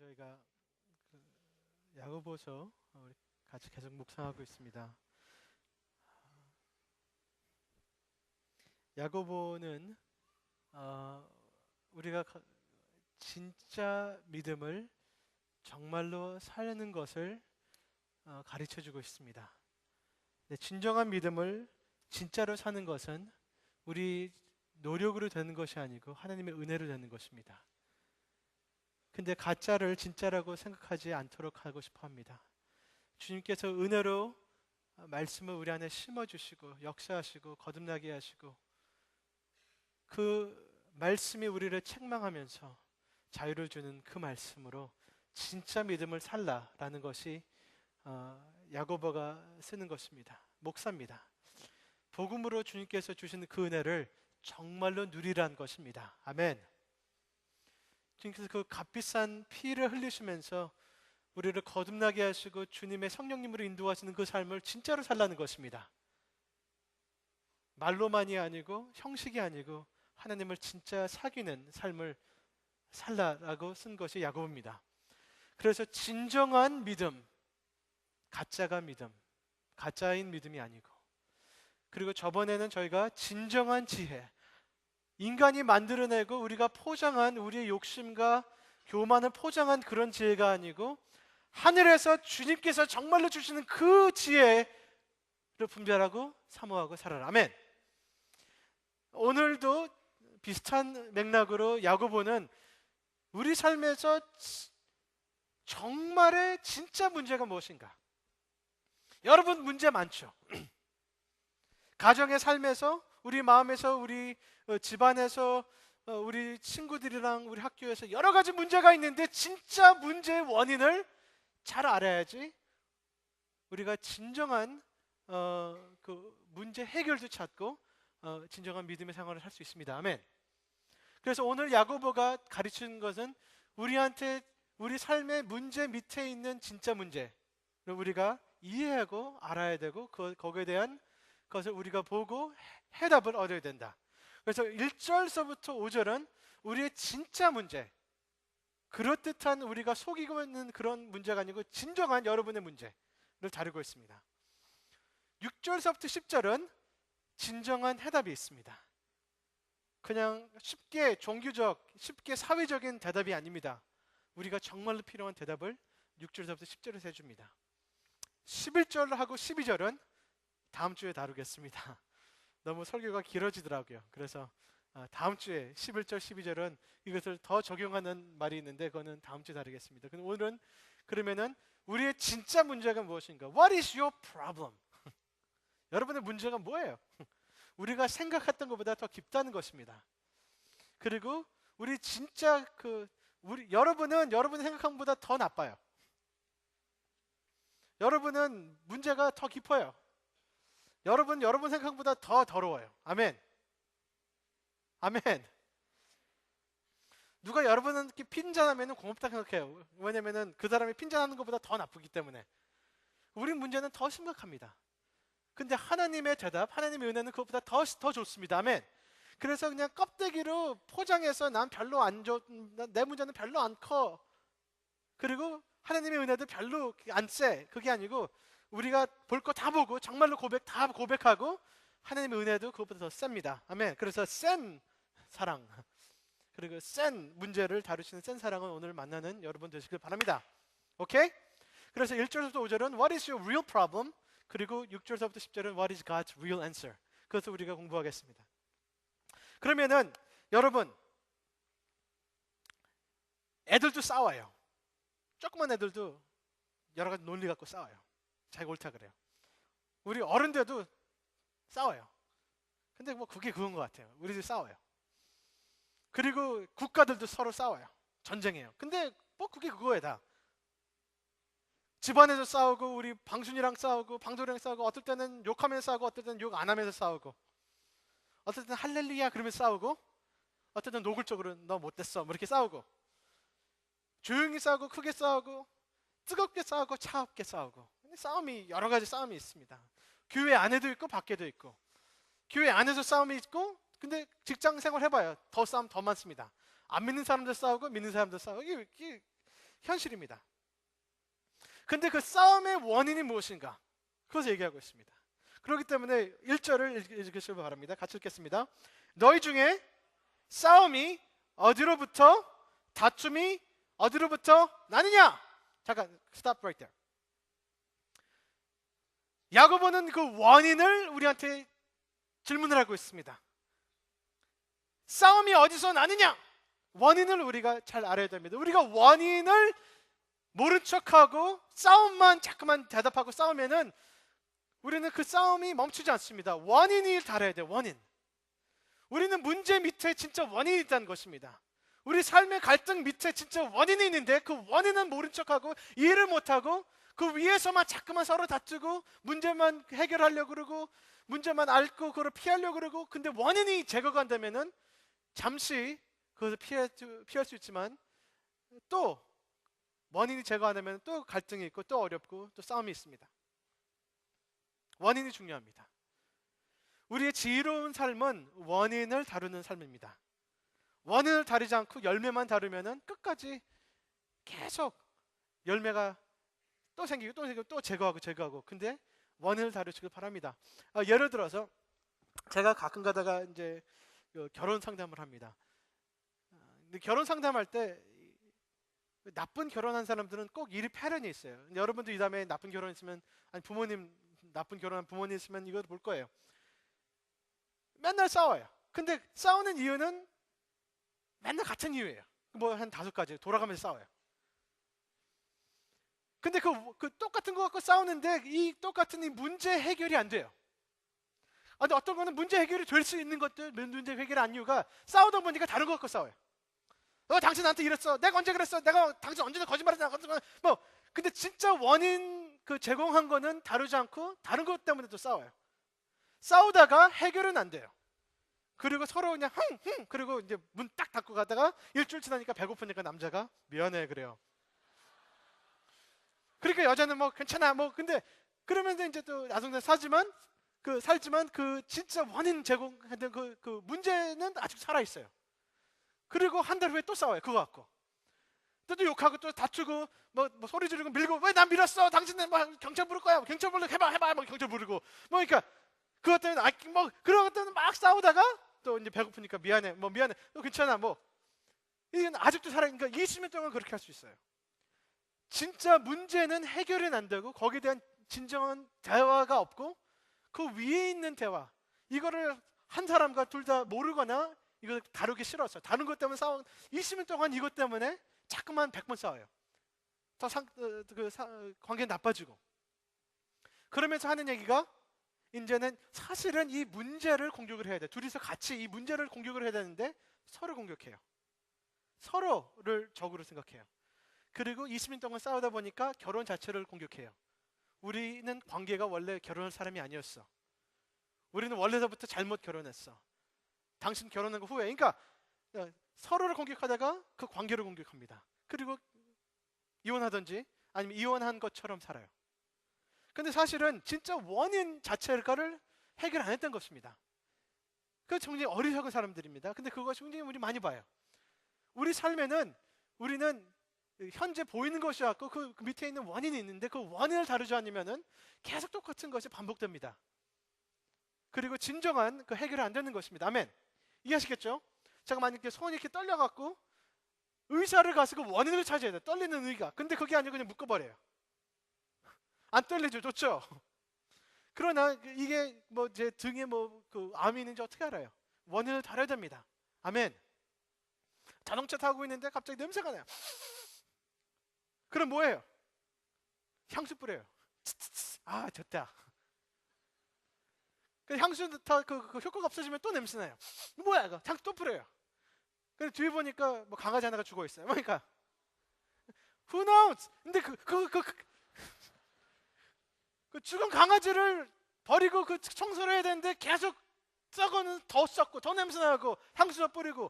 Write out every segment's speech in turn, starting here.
저희가 그 야고보서 우리 같이 계속 묵상하고 있습니다. 야고보는 우리가 진짜 믿음을 정말로 살려는 것을 가르쳐주고 있습니다. 진정한 믿음을 진짜로 사는 것은 우리 노력으로 되는 것이 아니고 하나님의 은혜로 되는 것입니다. 근데 가짜를 진짜라고 생각하지 않도록 하고 싶어 합니다. 주님께서 은혜로 말씀을 우리 안에 심어주시고 역사하시고 거듭나게 하시고 그 말씀이 우리를 책망하면서 자유를 주는 그 말씀으로 진짜 믿음을 살라라는 것이 야고보가 쓰는 것입니다. 목사입니다. 복음으로 주님께서 주시는 그 은혜를 정말로 누리라는 것입니다. 아멘. 주님께서 그 값비싼 피를 흘리시면서 우리를 거듭나게 하시고 주님의 성령님으로 인도하시는 그 삶을 진짜로 살라는 것입니다. 말로만이 아니고 형식이 아니고 하나님을 진짜 사귀는 삶을 살라라고 쓴 것이 야고보입니다. 그래서 진정한 믿음, 가짜가 믿음, 가짜인 믿음이 아니고, 그리고 저번에는 저희가 진정한 지혜, 인간이 만들어내고 우리가 포장한 우리의 욕심과 교만을 포장한 그런 지혜가 아니고 하늘에서 주님께서 정말로 주시는 그 지혜를 분별하고 사모하고 살아라. 아멘. 오늘도 비슷한 맥락으로 야고보는 우리 삶에서 정말의 진짜 문제가 무엇인가? 여러분 문제 많죠. 가정의 삶에서, 우리 마음에서, 우리 집안에서, 우리 친구들이랑 우리 학교에서 여러 가지 문제가 있는데 진짜 문제의 원인을 잘 알아야지 우리가 진정한 그 문제 해결도 찾고 진정한 믿음의 생활을 할 수 있습니다. 아멘. 그래서 오늘 야고보가 가르치는 것은 우리한테 우리 삶의 문제 밑에 있는 진짜 문제를 우리가 이해하고 알아야 되고 거기에 대한 것을 우리가 보고 해답을 얻어야 된다. 그래서 1절서부터 5절은 우리의 진짜 문제, 그럴듯한 우리가 속이고 있는 그런 문제가 아니고 진정한 여러분의 문제를 다루고 있습니다. 6절서부터 10절은 진정한 해답이 있습니다. 그냥 쉽게 종교적, 쉽게 사회적인 대답이 아닙니다. 우리가 정말로 필요한 대답을 6절서부터 10절에서 해줍니다. 11절하고 12절은 다음 주에 다루겠습니다. 너무 설교가 길어지더라고요. 그래서 다음 주에 11절, 12절은 이것을 더 적용하는 말이 있는데 그거는 다음 주에 다루겠습니다. 오늘은 그러면은 우리의 진짜 문제가 무엇인가? What is your problem? 여러분의 문제가 뭐예요? 우리가 생각했던 것보다 더 깊다는 것입니다. 그리고 우리 진짜 여러분은 여러분이 생각한 것보다 더 나빠요. 여러분은 문제가 더 깊어요. 여러분 생각보다 더 더러워요. 아멘. 아멘. 누가 여러분은 핀잔하면 고맙다 생각해요. 왜냐하면 그 사람이 핀잔하는 것보다 더 나쁘기 때문에. 우리 문제는 더 심각합니다. 근데 하나님의 대답, 하나님의 은혜는 그것보다 더 좋습니다. 아멘. 그래서 그냥 껍데기로 포장해서 난 별로 안 좋, 내 문제는 별로 안 커. 그리고 하나님의 은혜도 별로 안 세. 그게 아니고 우리가 볼 거 다 보고 정말로 다 고백하고 하나님의 은혜도 그것보다 더 셉니다. 아멘. 그래서 센 사랑, 그리고 센 문제를 다루시는 센 사랑은 오늘 만나는 여러분 되시길 바랍니다. 오케이? 그래서 1절부터 5절은 What is your real problem? 그리고 6절부터 10절은 What is God's real answer? 그것을 우리가 공부하겠습니다. 그러면은 여러분, 애들도 싸워요. 조그만 애들도 여러 가지 논리 갖고 싸워요. 자기가 옳다 그래요. 우리 어른들도 싸워요. 근데 뭐 그게 그건 것 같아요. 우리들 싸워요. 그리고 국가들도 서로 싸워요. 전쟁해요. 근데 뭐 그게 그거야 다. 집안에서 싸우고, 우리 방순이랑 싸우고, 방돌이랑 싸우고, 어떨 때는 욕하면서 싸우고, 어떨 때는 욕 안 하면서 싸우고, 어떨 때는 할렐루야 그러면서 싸우고, 어떨 때는 노골적으로 너 못됐어 뭐 이렇게 싸우고, 조용히 싸우고, 크게 싸우고, 뜨겁게 싸우고, 차갑게 싸우고, 싸움이 여러 가지 싸움이 있습니다. 교회 안에도 있고 밖에도 있고, 교회 안에서 싸움이 있고, 근데 직장 생활 해봐요. 더 싸움 더 많습니다. 안 믿는 사람들 싸우고 믿는 사람들 싸우고, 이게 현실입니다. 근데 그 싸움의 원인이 무엇인가? 그것을 얘기하고 있습니다. 그렇기 때문에 1절을 읽으시기 바랍니다. 같이 읽겠습니다. 너희 중에 싸움이 어디로부터, 다툼이 어디로부터 나느냐? 잠깐 stop right there. 야고보는 그 원인을 우리한테 질문을 하고 있습니다. 싸움이 어디서 나느냐? 원인을 우리가 잘 알아야 됩니다. 우리가 원인을 모른 척하고 싸움만 자꾸만 대답하고 싸우면은 우리는 그 싸움이 멈추지 않습니다. 원인을 달아야 돼요. 원인. 우리는 문제 밑에 진짜 원인이 있다는 것입니다. 우리 삶의 갈등 밑에 진짜 원인이 있는데 그 원인은 모른 척하고 이해를 못하고 그 위에서만 자꾸만 서로 다투고 문제만 해결하려고 그러고 문제만 앓고 그걸 피하려고 그러고 근데 원인이 제거가 안 되면은 잠시 그것을 피할 수 있지만 또 원인이 제거 안 되면 또 갈등이 있고 또 어렵고 또 싸움이 있습니다. 원인이 중요합니다. 우리의 지혜로운 삶은 원인을 다루는 삶입니다. 원인을 다루지 않고 열매만 다루면은 끝까지 계속 열매가 또 생기고 또 생기고 또 제거하고 근데 원인을 다루시길 바랍니다. 예를 들어서 제가 가끔 가다가 이제 결혼 상담을 합니다. 근데 결혼 상담할 때 나쁜 결혼한 사람들은 꼭 일이 패런이 있어요. 여러분도 이 다음에 나쁜 결혼 있으면 아니 부모님 나쁜 결혼한 부모님 있으면 이거 볼 거예요. 맨날 싸워요. 근데 싸우는 이유는 맨날 같은 이유예요. 뭐 한 5가지 돌아가면서 싸워요. 근데 그 똑같은 거 갖고 싸우는데 이 똑같은 이 문제 해결이 안 돼요. 근데 어떤 거는 문제 해결이 될 수 있는 것들 문제 해결이 안 이유가 싸우다 보니까 다른 거 갖고 싸워요. 당신 나한테 이랬어. 내가 언제 그랬어. 내가 당신 언제 거짓말했어. 뭐 근데 진짜 원인 그 제공한 거는 다루지 않고 다른 것 때문에 또 싸워요. 싸우다가 해결은 안 돼요. 그리고 서로 그냥 흥 그리고 이제 문 딱 닫고 가다가 일주일 지나니까 배고프니까 남자가 미안해 그래요. 그러니까 여자는 뭐 괜찮아 뭐 근데 그러면서 이제 또 나중에 살지만 그 진짜 원인 제공하는 그 문제는 아직 살아 있어요. 그리고 한 달 후에 또 싸워요. 그거 갖고 또 욕하고 또 다투고 뭐 소리 지르고 밀고 왜 난 밀었어? 당신은 뭐 경찰 부를 거야. 경찰 부르고 해봐 뭐 경찰 부르고 뭐 그러니까 그것 때문에 뭐 그런 것 때문에 막 싸우다가 또 이제 배고프니까 미안해 괜찮아 뭐 이건 아직도 살아있으니까 20년 동안 그렇게 할 수 있어요. 진짜 문제는 해결은 안 되고 거기에 대한 진정한 대화가 없고 그 위에 있는 대화 이거를 한 사람과 둘 다 모르거나 이거 다루기 싫어서 다른 것 때문에 싸워 20년 동안 이것 때문에 자꾸만 100번 싸워요. 더 관계 나빠지고 그러면서 하는 얘기가 이제는 사실은 이 문제를 공격을 해야 돼. 둘이서 같이 이 문제를 공격을 해야 되는데 서로 공격해요. 서로를 적으로 생각해요. 그리고 20년 동안 싸우다 보니까 결혼 자체를 공격해요. 우리는 관계가 원래 결혼할 사람이 아니었어. 우리는 원래서부터 잘못 결혼했어. 당신 결혼한 거 후회. 그러니까 서로를 공격하다가 그 관계를 공격합니다. 그리고 이혼하든지 아니면 이혼한 것처럼 살아요. 근데 사실은 진짜 원인 자체를 해결 안 했던 것입니다. 그 굉장히 어리석은 사람들입니다. 근데 그것이 굉장히 우리 많이 봐요. 우리 삶에는 우리는 현재 보이는 것이 같고 그 밑에 있는 원인이 있는데 그 원인을 다루지 않으면은 계속 똑같은 것이 반복됩니다. 그리고 진정한 그 해결이 안 되는 것입니다. 아멘. 이해하시겠죠? 제가 만약에 손이 이렇게 떨려갖고 의사를 가서 그 원인을 찾아야 돼. 떨리는 의가. 근데 그게 아니고 그냥 묶어버려요. 안 떨리죠, 좋죠? 그러나 이게 뭐 제 등에 뭐 그 암이 있는지 어떻게 알아요? 원인을 다뤄야 됩니다. 아멘. 자동차 타고 있는데 갑자기 냄새가 나요. 그럼 뭐예요? 향수 뿌려요. 아, 됐다. 그 향수 그 효과가 없어지면 또 냄새 나요. 뭐야 이거? 향수 또 뿌려요. 근데 뒤에 보니까 뭐 강아지 하나가 죽어 있어요. 그러니까 who knows? 근데 그 죽은 강아지를 버리고 그 청소를 해야 되는데 계속 썩어는 더 썩고 더 냄새 나고 향수가 뿌리고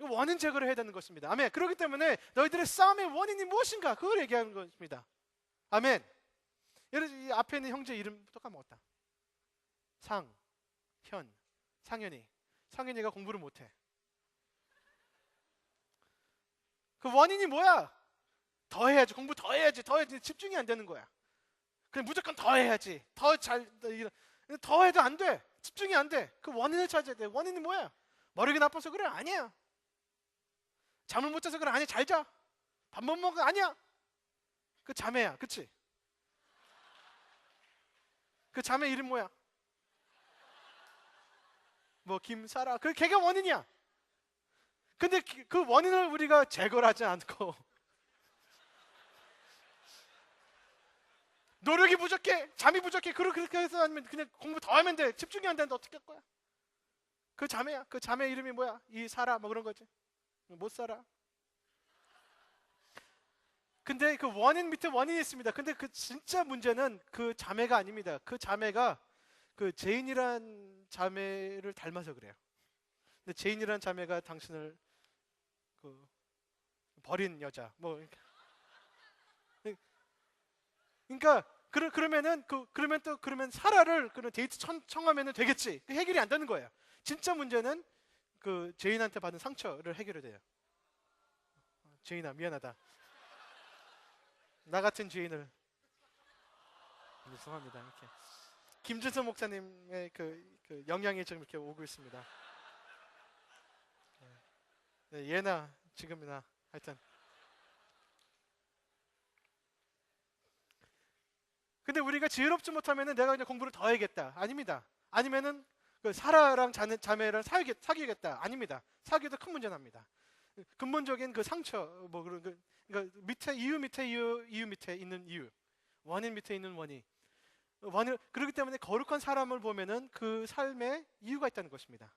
원인 제거를 해야 되는 것입니다. 아멘. 그렇기 때문에 너희들의 싸움의 원인이 무엇인가 그걸 얘기하는 것입니다. 아멘. 예를 들어 이 앞에 있는 형제 이름 또 까먹었다. 상현이가 공부를 못해. 그 원인이 뭐야? 더 해야지, 공부 더 해야지, 더 해야지. 집중이 안 되는 거야. 그냥 무조건 더 해야지, 더 해도 안 돼. 집중이 안 돼. 그 원인을 찾아야 돼. 원인이 뭐야? 머리가 나빠서 그래? 아니야. 잠을 못 자서 그래? 아니야. 잘 자. 밥 못 먹어? 아니야. 그 자매야. 그치? 그 자매 이름 뭐야? 뭐 김사라. 그 걔가 원인이야. 근데 그 원인을 우리가 제거를 하지 않고 노력이 부족해, 잠이 부족해, 그렇게 해서 아니면 그냥 공부 더 하면 돼. 집중이 안 되는데 어떻게 할 거야? 그 자매야. 그 자매 이름이 뭐야? 이사라 뭐 그런 거지. 못 살아. 근데 그 원인 밑에 원인이 있습니다. 근데 그 진짜 문제는 그 자매가 아닙니다. 그 자매가 그 제인이란 자매를 닮아서 그래요. 근데 제인이란 자매가 당신을 그 버린 여자. 뭐 그러니까 그러면 사라를 그런 데이트 청하면 되겠지. 그 해결이 안 되는 거예요. 진짜 문제는 그 제인한테 받은 상처를 해결해야 돼요. 제인아 미안하다. 나 같은 죄인을 죄송합니다. 이렇게 김준선 목사님의 그 영향이 좀 이렇게 오고 있습니다. 네, 예나 지금이나 하여튼. 근데 우리가 지혜롭지 못하면은 내가 그냥 공부를 더 해야겠다. 아닙니다. 아니면은 그 사라랑 자매랑 사귀겠다. 아닙니다. 사귀어도 큰 문제 납니다. 근본적인 그 상처 뭐 그런 그러니까 이유 밑에 있는 이유, 원인 밑에 있는 원인. 그렇기 때문에 거룩한 사람을 보면은 그 삶에 이유가 있다는 것입니다.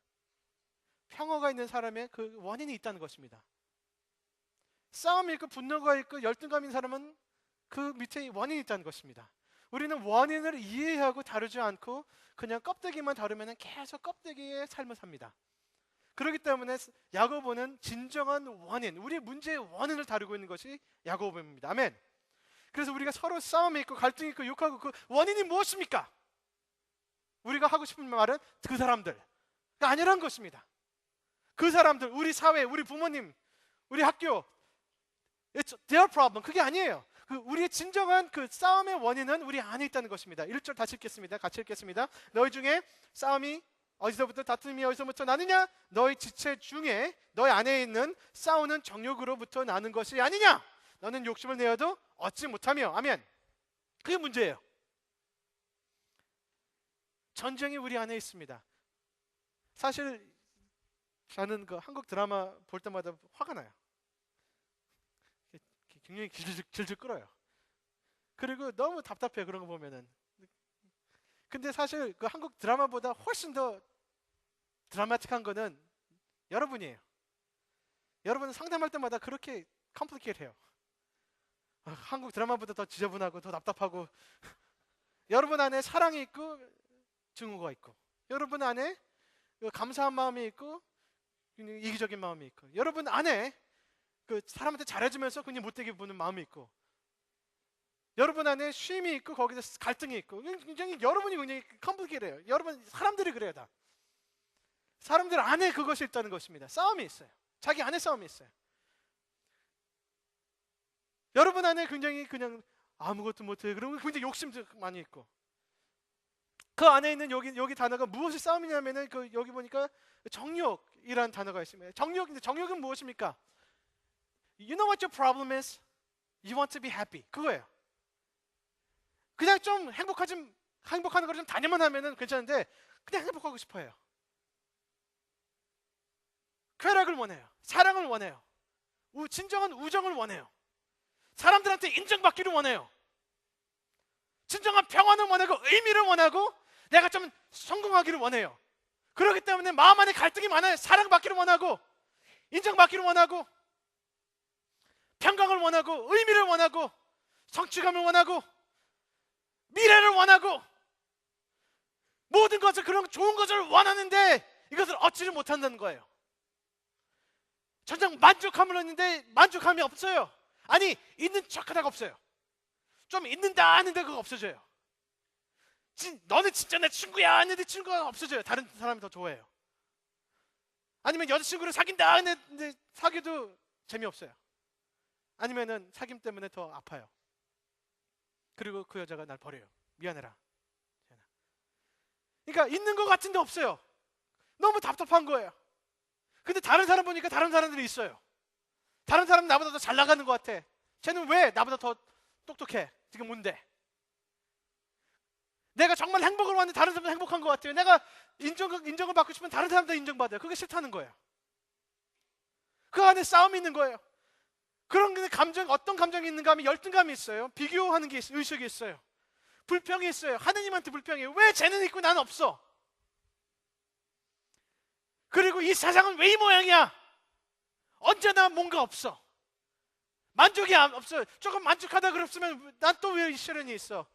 평화가 있는 사람의 그 원인이 있다는 것입니다. 싸움이 있고 분노가 있고 열등감이 있는 사람은 그 밑에 원인이 있다는 것입니다. 우리는 원인을 이해하고 다루지 않고 그냥 껍데기만 다루면 계속 껍데기의 삶을 삽니다. 그렇기 때문에 야고보는 진정한 원인, 우리의 문제의 원인을 다루고 있는 것이 야고보입니다. 아멘. 그래서 우리가 서로 싸움이 있고 갈등이 있고 욕하고 그 원인이 무엇입니까? 우리가 하고 싶은 말은 그 사람들가 아니라는 것입니다. 그 사람들, 우리 사회, 우리 부모님, 우리 학교, it's their problem. 그게 아니에요. 우리의 진정한 그 싸움의 원인은 우리 안에 있다는 것입니다. 1절 다시 읽겠습니다. 같이 읽겠습니다. 너희 중에 싸움이 어디서부터 다툼이 어디서부터 나느냐? 너희 지체 중에 너희 안에 있는 싸우는 정욕으로부터 나는 것이 아니냐? 너는 욕심을 내어도 얻지 못하며. 아멘. 그게 문제예요. 전쟁이 우리 안에 있습니다. 사실 저는 그 한국 드라마 볼 때마다 화가 나요. 굉장히 질질 끌어요. 그리고 너무 답답해 그런 거 보면은. 근데 사실 그 한국 드라마보다 훨씬 더 드라마틱한 거는 여러분이에요. 여러분은 상담할 때마다 그렇게 컴플리케이트해요. 한국 드라마보다 더 지저분하고 더 답답하고 여러분 안에 사랑이 있고 증오가 있고 여러분 안에 감사한 마음이 있고 이기적인 마음이 있고 여러분 안에 그 사람한테 잘해주면서 그냥 못되게 보는 마음이 있고 여러분 안에 쉼이 있고 거기서 갈등이 있고 굉장히 여러분이 굉장히 컴플리케이트해요. 여러분 사람들이 그래요. 다 사람들 안에 그것이 있다는 것입니다. 싸움이 있어요. 자기 안에 싸움이 있어요. 여러분 안에 굉장히 그냥 아무것도 못해 그러면 굉장히 욕심도 많이 있고 그 안에 있는 여기 단어가 무엇이 싸움이냐면은 그 여기 보니까 정욕이라는 단어가 있습니다. 정욕은 무엇입니까? You know what your problem is? You want to be happy. 그거예요. 그냥 좀 행복하는 걸 좀 다니만 하면은 괜찮은데 그냥 행복하고 싶어요. 쾌락을 원해요. 사랑을 원해요. 진정한 우정을 원해요. 사람들한테 인정받기를 원해요. 진정한 평안을 원하고 의미를 원하고 내가 좀 성공하기를 원해요. 그렇기 때문에 마음 안에 갈등이 많아요. 사랑받기를 원하고 인정받기를 원하고 평강을 원하고 의미를 원하고 성취감을 원하고 미래를 원하고 모든 것을 그런 좋은 것을 원하는데 이것을 얻지를 못한다는 거예요. 전장 만족함을 얻는데 만족함이 없어요. 아니 있는 척하다가 없어요. 좀 있는다 하는데 그거 없어져요. 너는 진짜 내 친구야 하는데 친구가 없어져요. 다른 사람이 더 좋아해요. 아니면 여자친구를 사귄다 하는데 사귀어도 재미없어요. 아니면은 사귐 때문에 더 아파요. 그리고 그 여자가 날 버려요. 미안해라. 그러니까 있는 것 같은데 없어요. 너무 답답한 거예요. 근데 다른 사람 보니까 다른 사람들이 있어요. 다른 사람은 나보다 더 잘 나가는 것 같아. 쟤는 왜 나보다 더 똑똑해? 지금 뭔데? 내가 정말 행복을 원하는데 다른 사람도 행복한 것 같아요. 내가 인정을 받고 싶으면 다른 사람도 인정받아요. 그게 싫다는 거예요. 그 안에 싸움이 있는 거예요. 그런 감정, 어떤 감정이 있는가 하면 열등감이 있어요. 비교하는 게 있어요. 의식이 있어요. 불평이 있어요. 하느님한테 불평해요. 왜 쟤는 있고 나는 없어? 그리고 이 세상은 왜 이 모양이야? 언제나 뭔가 없어. 만족이 없어요. 조금 만족하다 그랬으면 난 또 왜 이 시련이 있어?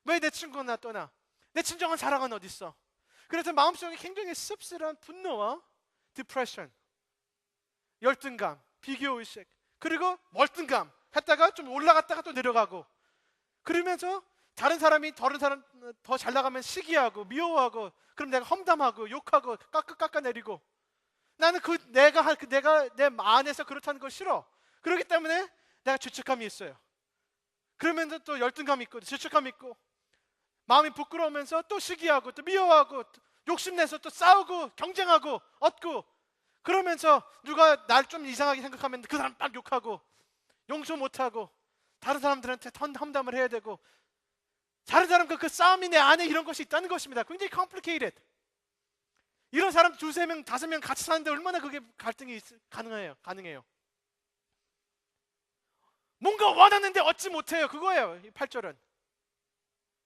왜 내 친구는 나 떠나? 내 진정한 사랑은 어디 있어? 그래서 마음속에 굉장히 씁쓸한 분노와 디프레션, 열등감, 비교의식, 그리고 멀등감 했다가 좀 올라갔다가 또 내려가고, 그러면서 다른 사람이 더 잘 나가면 시기하고 미워하고, 그럼 내가 험담하고 욕하고 깎아내리고, 나는 내가 내 안에서 그렇다는 걸 싫어. 그렇기 때문에 내가 죄책감이 있어요. 그러면서 또 열등감이 있고 죄책감이 있고, 마음이 부끄러우면서 또 시기하고 또 미워하고 또 욕심내서 또 싸우고 경쟁하고 얻고, 그러면서 누가 날 좀 이상하게 생각하면 그 사람 막 욕하고 용서 못하고 다른 사람들한테 험담을 해야 되고, 다른 사람과 그 싸움이 내 안에 이런 것이 있다는 것입니다. 굉장히 complicated. 이런 사람 2, 3명, 5명 같이 사는데 얼마나 그게 갈등이 가능해요. 뭔가 원하는데 얻지 못해요. 그거예요. 8절은.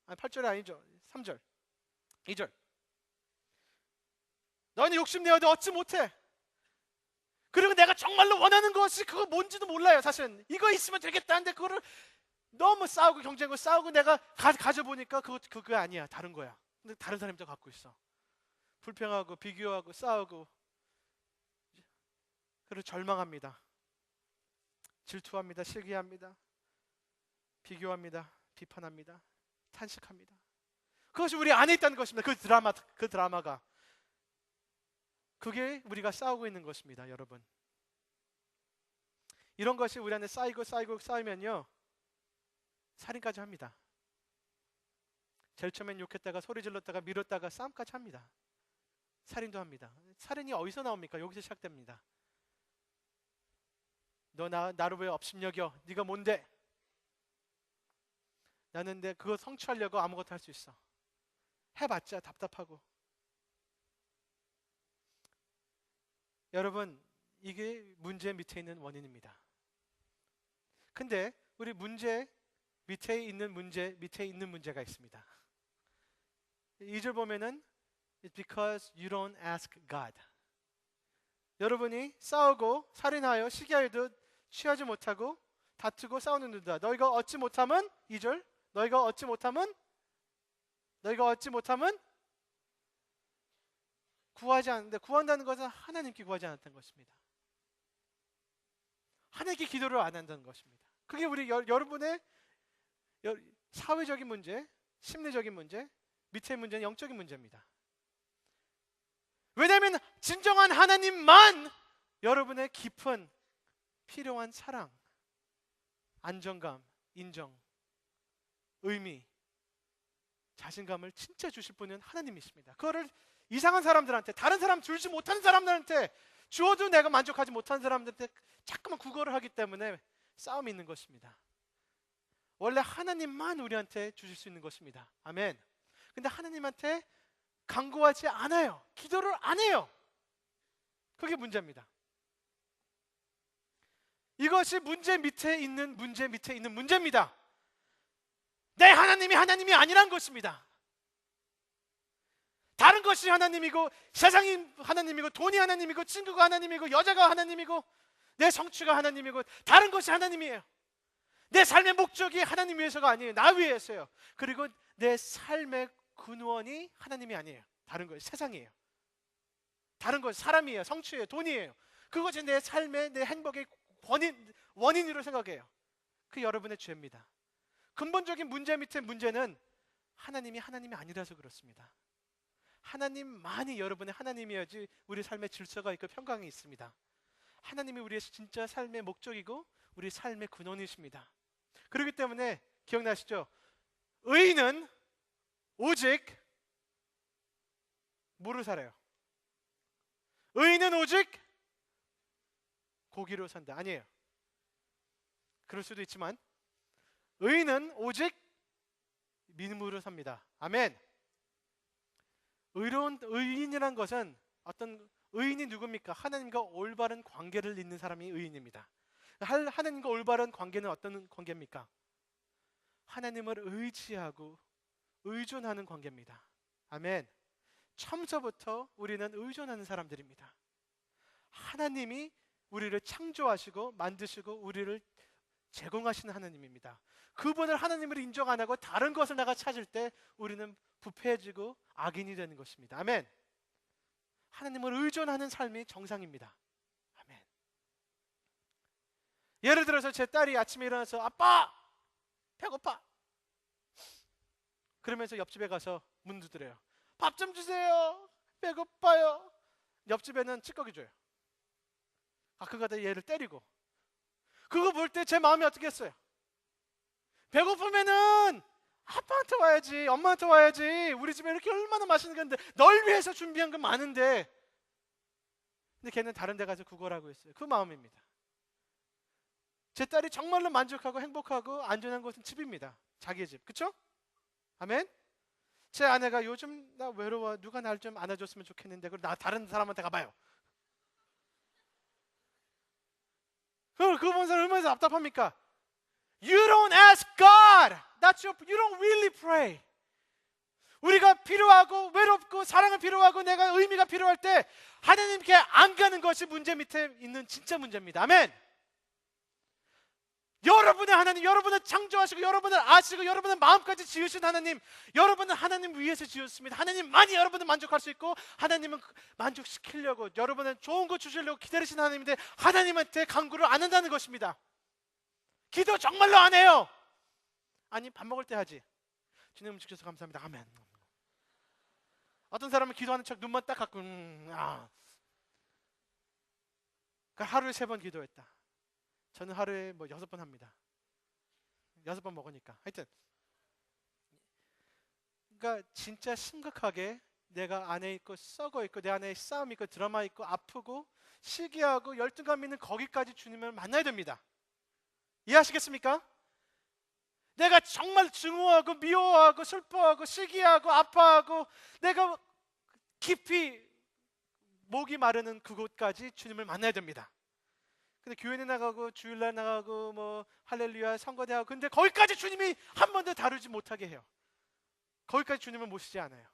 아니 8절이 아니죠. 3절 2절. 너희는 욕심내어도 얻지 못해. 그리고 내가 정말로 원하는 것이 그거 뭔지도 몰라요. 사실은 이거 있으면 되겠다는데 그거를 너무 싸우고 경쟁하고 싸우고 내가 가져보니까 그거 아니야. 다른 거야. 근데 다른 사람이 또 갖고 있어. 불평하고 비교하고 싸우고, 그리고 절망합니다. 질투합니다. 시기합니다. 비교합니다. 비판합니다. 탄식합니다. 그것이 우리 안에 있다는 것입니다. 그 드라마가 그게 우리가 싸우고 있는 것입니다. 여러분, 이런 것이 우리 안에 쌓이면요 살인까지 합니다. 제일 처음엔 욕했다가 소리 질렀다가 밀었다가 싸움까지 합니다. 살인도 합니다. 살인이 어디서 나옵니까? 여기서 시작됩니다. 너 나를 왜 업신여겨? 네가 뭔데? 나는 그거 성취하려고 아무것도 할 수 있어. 해봤자 답답하고. 여러분, 이게 문제 밑에 있는 원인입니다. 근데 우리 문제 밑에 있는 문제가 있습니다. 2절 보면은 It's because you don't ask God. 여러분이 싸우고 살인하여 시기하여도 취하지 못하고 다투고 싸우는 누다. 너희가 얻지 못함은 2절. 너희가 얻지 못함은 구하지 않는데, 구한다는 것은 하나님께 구하지 않았다는 것입니다. 하나님께 기도를 안 한다는 것입니다. 그게 우리 여러분의 사회적인 문제, 심리적인 문제, 밑에 문제는 영적인 문제입니다. 왜냐하면 진정한 하나님만 여러분의 깊은 필요한 사랑, 안정감, 인정, 의미, 자신감을 진짜 주실 분은 하나님이십니다. 그거를 이상한 사람들한테, 다른 사람 주지 못하는 사람들한테 주어도 내가 만족하지 못하는 사람들한테 자꾸만 구걸을 하기 때문에 싸움이 있는 것입니다. 원래 하나님만 우리한테 주실 수 있는 것입니다. 아멘. 근데 하나님한테 간구하지 않아요. 기도를 안 해요. 그게 문제입니다. 이것이 문제 밑에 있는 문제입니다. 내 하나님이 아니란 것입니다. 다른 것이 하나님이고, 세상이 하나님이고, 돈이 하나님이고, 친구가 하나님이고, 여자가 하나님이고, 내 성취가 하나님이고, 다른 것이 하나님이에요. 내 삶의 목적이 하나님 위해서가 아니에요. 나 위해서요. 그리고 내 삶의 근원이 하나님이 아니에요. 다른 거예요. 세상이에요. 다른 것, 사람이에요. 성취예요. 돈이에요. 그것이 내 삶의, 내 행복의 원인으로 생각해요. 그 여러분의 죄입니다. 근본적인 문제 밑에 문제는 하나님이 아니라서 그렇습니다. 하나님만이 여러분의 하나님이어야지 우리 삶의 질서가 있고 평강이 있습니다. 하나님이 우리의 진짜 삶의 목적이고 우리 삶의 근원이십니다. 그렇기 때문에 기억나시죠? 의인은 오직 뭐로 살아요? 의인은 오직 고기로 산다. 아니에요. 그럴 수도 있지만 의인은 오직 믿음으로 삽니다. 아멘. 의로운 의인이란 것은 어떤 의인이 누굽니까? 하나님과 올바른 관계를 잇는 사람이 의인입니다. 하나님과 올바른 관계는 어떤 관계입니까? 하나님을 의지하고 의존하는 관계입니다. 아멘. 처음서부터 우리는 의존하는 사람들입니다. 하나님이 우리를 창조하시고 만드시고 우리를 제공하시는 하나님입니다. 그분을 하나님을 인정 안 하고 다른 것을 내가 찾을 때 우리는 부패해지고 악인이 되는 것입니다. 아멘. 하나님을 의존하는 삶이 정상입니다. 아멘. 예를 들어서 제 딸이 아침에 일어나서 아빠! 배고파! 그러면서 옆집에 가서 문 두드려요. 밥 좀 주세요. 배고파요. 옆집에는 찌꺼기 줘요. 가끔 가다 얘를 때리고. 그거 볼 때 제 마음이 어떻겠어요? 배고프면은 아빠한테 와야지, 엄마한테 와야지. 우리 집에 이렇게 얼마나 맛있는 건데 널 위해서 준비한 건 많은데. 근데 걔는 다른 데 가서 구걸하고 있어요. 그 마음입니다. 제 딸이 정말로 만족하고 행복하고 안전한 곳은 집입니다. 자기 집. 그쵸? 아멘? 제 아내가 요즘 나 외로워. 누가 날 좀 안아줬으면 좋겠는데 그럼 나 다른 사람한테 가봐요. 그거 본 사람 얼마나 답답합니까? You don't ask God. You don't really pray. 우리가 필요하고 외롭고 사랑을 필요하고 내가 의미가 필요할 때 하나님께 안 가는 것이 문제 밑에 있는 진짜 문제입니다. 아멘. 여러분의 하나님, 여러분을 창조하시고 여러분을 아시고 여러분의 마음까지 지으신 하나님, 여러분은 하나님 위해서 지었습니다. 하나님만이 여러분을 만족할 수 있고 하나님은 만족시키려고 여러분은 좋은 거 주시려고 기다리신 하나님인데 하나님한테 간구를 안 한다는 것입니다. 기도 정말로 안 해요. 아니 밥 먹을 때 하지. 주님 주셔서 감사합니다. 아멘. 어떤 사람은 기도하는 척 눈만 딱 감고 그러니까 하루에 3번 기도했다. 저는 하루에 6번 합니다. 6번 먹으니까. 하여튼 그러니까 진짜 심각하게 내가 안에 있고 썩어 있고 내 안에 싸움이 있고 드라마 있고 아프고 시기하고 열등감 있는 거기까지 주님을 만나야 됩니다. 이해하시겠습니까? 내가 정말 증오하고 미워하고 슬퍼하고 시기하고 아파하고 내가 깊이 목이 마르는 그곳까지 주님을 만나야 됩니다. 근데 교회에 나가고 주일날 나가고 뭐 할렐루야 선거대하고 근데 거기까지 주님이 한 번도 다루지 못하게 해요. 거기까지 주님을 모시지 않아요.